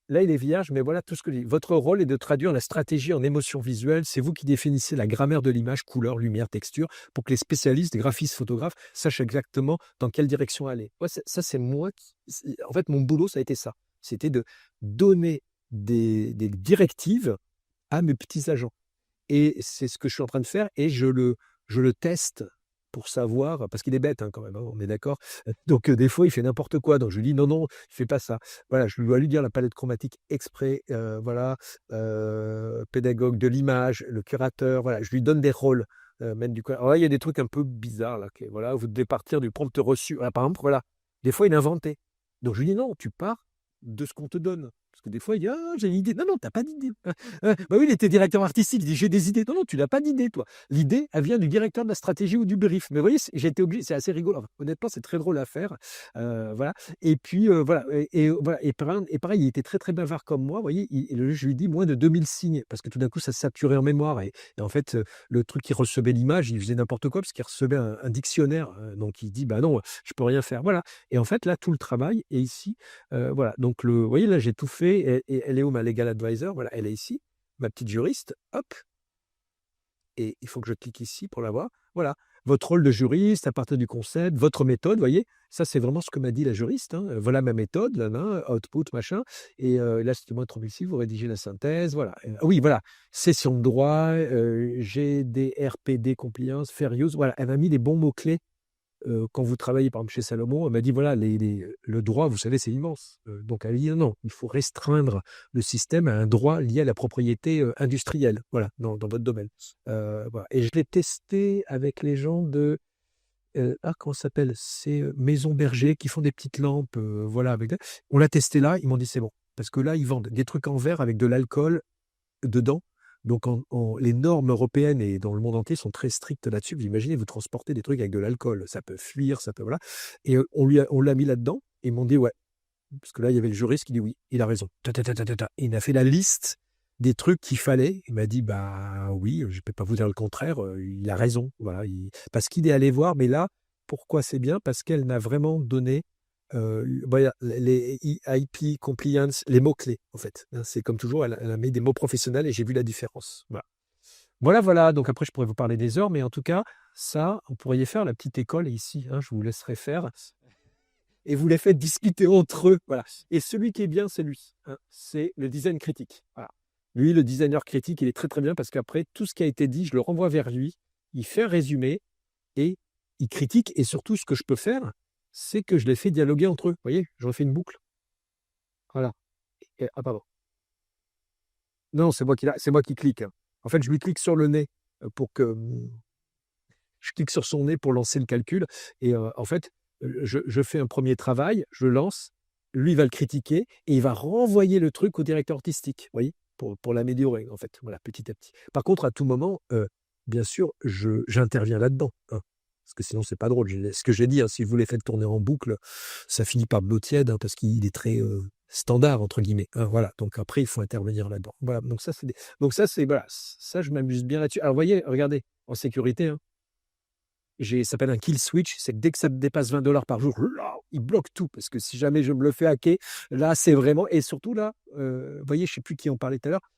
là, il est vierge, mais voilà tout ce que je dis. Votre rôle est de traduire la stratégie en émotion visuelle. C'est vous qui définissez la grammaire de l'image, couleur, lumière, texture, pour que les spécialistes, graphistes, photographes, sachent exactement dans quelle direction aller. Ouais, ça, c'est moi qui. En fait, mon boulot, ça a été ça. C'était de donner des directives à mes petits agents. Et c'est ce que je suis en train de faire et je le teste pour savoir, parce qu'il est bête hein, quand même, hein, on est d'accord. Donc des fois, il fait n'importe quoi. Donc je lui dis non, non, fais pas ça. Voilà, je dois lui dire la palette chromatique exprès, voilà, pédagogue de l'image, le curateur, voilà, je lui donne des rôles. Même du coup. Alors là, il y a des trucs un peu bizarres là. Voilà, vous devez partir du prompt reçu. Voilà, par exemple, voilà, des fois, il inventait. Donc je lui dis non, tu pars de ce qu'on te donne. Parce que des fois, il dit ah, j'ai une idée. Non, non, t'as pas d'idée. Bah oui, il était directeur artistique. Il dit j'ai des idées. Non, non, tu n'as pas d'idée, toi. L'idée, elle vient du directeur de la stratégie ou du brief. Mais vous voyez, j'ai été obligé. C'est assez rigolo. Enfin, honnêtement, c'est très drôle à faire. Voilà. Et puis, voilà. Voilà. Et pareil, il était très, très bavard comme moi. Vous voyez, je lui dis moins de 2000 signes. Parce que tout d'un coup, ça saturait en mémoire. Et en fait, le truc qui recevait l'image, il faisait n'importe quoi parce qu'il recevait un dictionnaire. Donc, il dit bah non, je peux rien faire. Voilà. Et en fait, là, tout le travail est ici. Voilà. Donc, vous voyez, là, j'ai tout fait. Et elle est où ma legal advisor? Voilà, elle est ici. Ma petite juriste, hop, et il faut que je clique ici pour la voir. Voilà, votre rôle de juriste à partir du concept, votre méthode, vous voyez, ça c'est vraiment ce que m'a dit la juriste. Hein. Voilà ma méthode, là, là, output, machin. Et là, c'était moins 3006, vous rédigez la synthèse, voilà. Oui, voilà, session de droit, GDRPD compliance, fair use, voilà, elle m'a mis les bons mots-clés quand vous travaillez par exemple chez Salomon, elle m'a dit voilà, le droit, vous savez, c'est immense. Donc elle a dit non, non, il faut restreindre le système à un droit lié à la propriété industrielle, voilà, dans votre domaine. Voilà. Et je l'ai testé avec les gens de comment ça s'appelle? C'est Maison Berger qui font des petites lampes, voilà, on l'a testé là, ils m'ont dit c'est bon, parce que là ils vendent des trucs en verre avec de l'alcool dedans. Donc, les normes européennes et dans le monde entier sont très strictes là-dessus. Vous imaginez, vous transportez des trucs avec de l'alcool, ça peut fuir, ça peut voilà. Et on l'a mis là-dedans. Et ils m'ont dit ouais, parce que là il y avait le juriste qui dit oui, il a raison. Ta, ta, ta, ta, ta, ta. Et il a fait la liste des trucs qu'il fallait. Il m'a dit bah oui, je peux pas vous dire le contraire. Il a raison, voilà. Parce qu'il est allé voir. Mais là, pourquoi c'est bien? Parce qu'elle m'a vraiment donné voilà, les IP compliance, les mots-clés, en fait. Hein, c'est comme toujours, elle a mis des mots professionnels et j'ai vu la différence. Voilà. Voilà, voilà. Donc après, je pourrais vous parler des heures, mais en tout cas, ça, vous pourriez faire la petite école ici. Hein, je vous laisserai faire. Et vous les faites discuter entre eux. Voilà. Et celui qui est bien, c'est lui. Hein, c'est le design critique. Voilà. Lui, le designer critique, il est très très bien parce qu'après, tout ce qui a été dit, je le renvoie vers lui. Il fait un résumé et il critique. Et surtout, ce que je peux faire, c'est que je les fais dialoguer entre eux. Vous voyez, je refais une boucle. Voilà. Ah, pardon. Non, c'est moi qui clique. Hein. En fait, je lui clique sur le nez pour que je clique sur son nez pour lancer le calcul. Et en fait, je fais un premier travail, je le lance, lui va le critiquer et il va renvoyer le truc au directeur artistique, vous voyez, pour l'améliorer, en fait, voilà, petit à petit. Par contre, à tout moment, bien sûr, j'interviens là-dedans. Hein, parce que sinon, c'est pas drôle. Ce que j'ai dit, hein, si vous les faites tourner en boucle, ça finit par de l'eau tiède, hein, parce qu'il est très standard, entre guillemets. Hein, voilà. Donc après, il faut intervenir là-dedans. Voilà. Donc ça, c'est voilà. Ça, je m'amuse bien là-dessus. Alors, vous voyez, regardez, en sécurité, hein, ça s'appelle un kill switch, c'est que dès que ça dépasse 20 $ par jour, là, il bloque tout. Parce que si jamais je me le fais hacker, là, c'est vraiment. Et surtout, là, vous voyez, je ne sais plus qui en parlait tout à l'heure,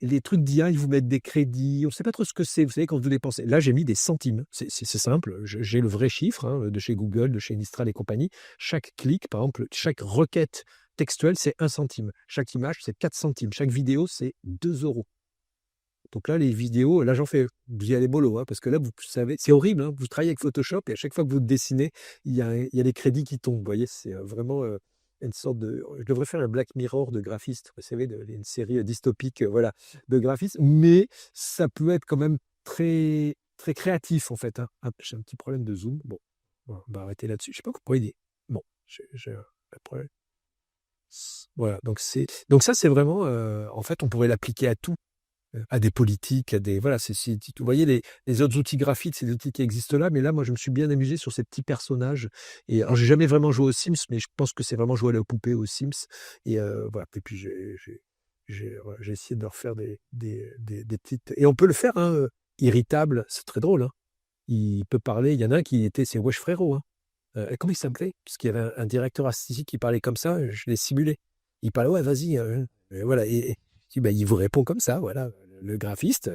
les trucs d'IA, ils vous mettent des crédits, on ne sait pas trop ce que c'est, vous savez, quand vous dépensez. Là, j'ai mis des centimes, c'est simple, j'ai le vrai chiffre hein, de chez Google, de chez Mistral et compagnie. Chaque clic, par exemple, chaque requête textuelle, c'est 1 centime. Chaque image, c'est 4 centimes. Chaque vidéo, c'est 2 €. Donc là, les vidéos, là, j'en fais. Vous y allez mollo, hein, parce que là, vous savez, c'est horrible. Hein, vous travaillez avec Photoshop et à chaque fois que vous dessinez, il y a les crédits qui tombent. Vous voyez, c'est vraiment une sorte de. Je devrais faire un Black Mirror de graphiste. Vous savez, une série dystopique, voilà, de graphistes. Mais ça peut être quand même très, très créatif, en fait. Hein. Ah, j'ai un petit problème de zoom. Bon, on va arrêter là-dessus. Je sais pas pourquoi il est. Bon, j'ai un problème. Voilà, donc ça, c'est vraiment. En fait, on pourrait l'appliquer à tout à des politiques, à des voilà, vous voyez les autres outils graphiques, c'est des outils qui existent là, mais là, moi, je me suis bien amusé sur ces petits personnages. Et alors, j'ai jamais vraiment joué aux Sims, mais je pense que c'est vraiment jouer à la poupée aux Sims. Et voilà. Et puis J'ai essayé de leur faire des petites. Et on peut le faire, hein, irritable, c'est très drôle. Hein. Il peut parler, il y en a un c'est Wesh Frérot. Hein. Comment il s'appelait? Parce qu'il y avait un directeur artistique qui parlait comme ça, je l'ai simulé. Il parlait, ouais, vas-y. Et voilà. Bah, il vous répond comme ça, voilà. Le graphiste,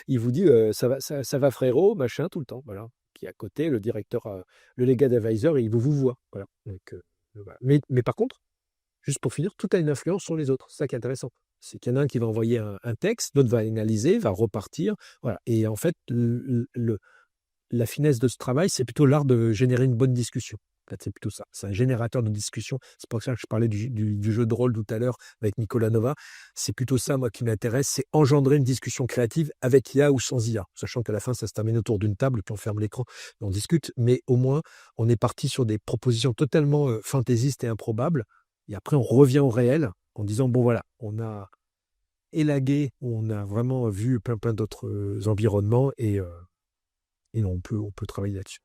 il vous dit, ça va frérot, machin, tout le temps. Voilà. Qui est à côté, le directeur, le legal advisor, et il vous voit. Voilà. Donc, voilà. Mais par contre, juste pour finir, tout a une influence sur les autres. C'est ça qui est intéressant. C'est qu'il y en a un qui va envoyer un texte, l'autre va analyser, va repartir. Voilà. Et en fait, la finesse de ce travail, c'est plutôt l'art de générer une bonne discussion. En fait, c'est plutôt ça. C'est un générateur de discussion. C'est pour ça que je parlais du jeu de rôle tout à l'heure avec Nicolas Nova. C'est plutôt ça, moi, qui m'intéresse. C'est engendrer une discussion créative avec IA ou sans IA. Sachant qu'à la fin, ça se termine autour d'une table, puis on ferme l'écran et on discute. Mais au moins, on est parti sur des propositions totalement fantaisistes et improbables. Et après, on revient au réel en disant, bon, voilà, on a élagué, on a vraiment vu plein d'autres environnements et on peut travailler là-dessus.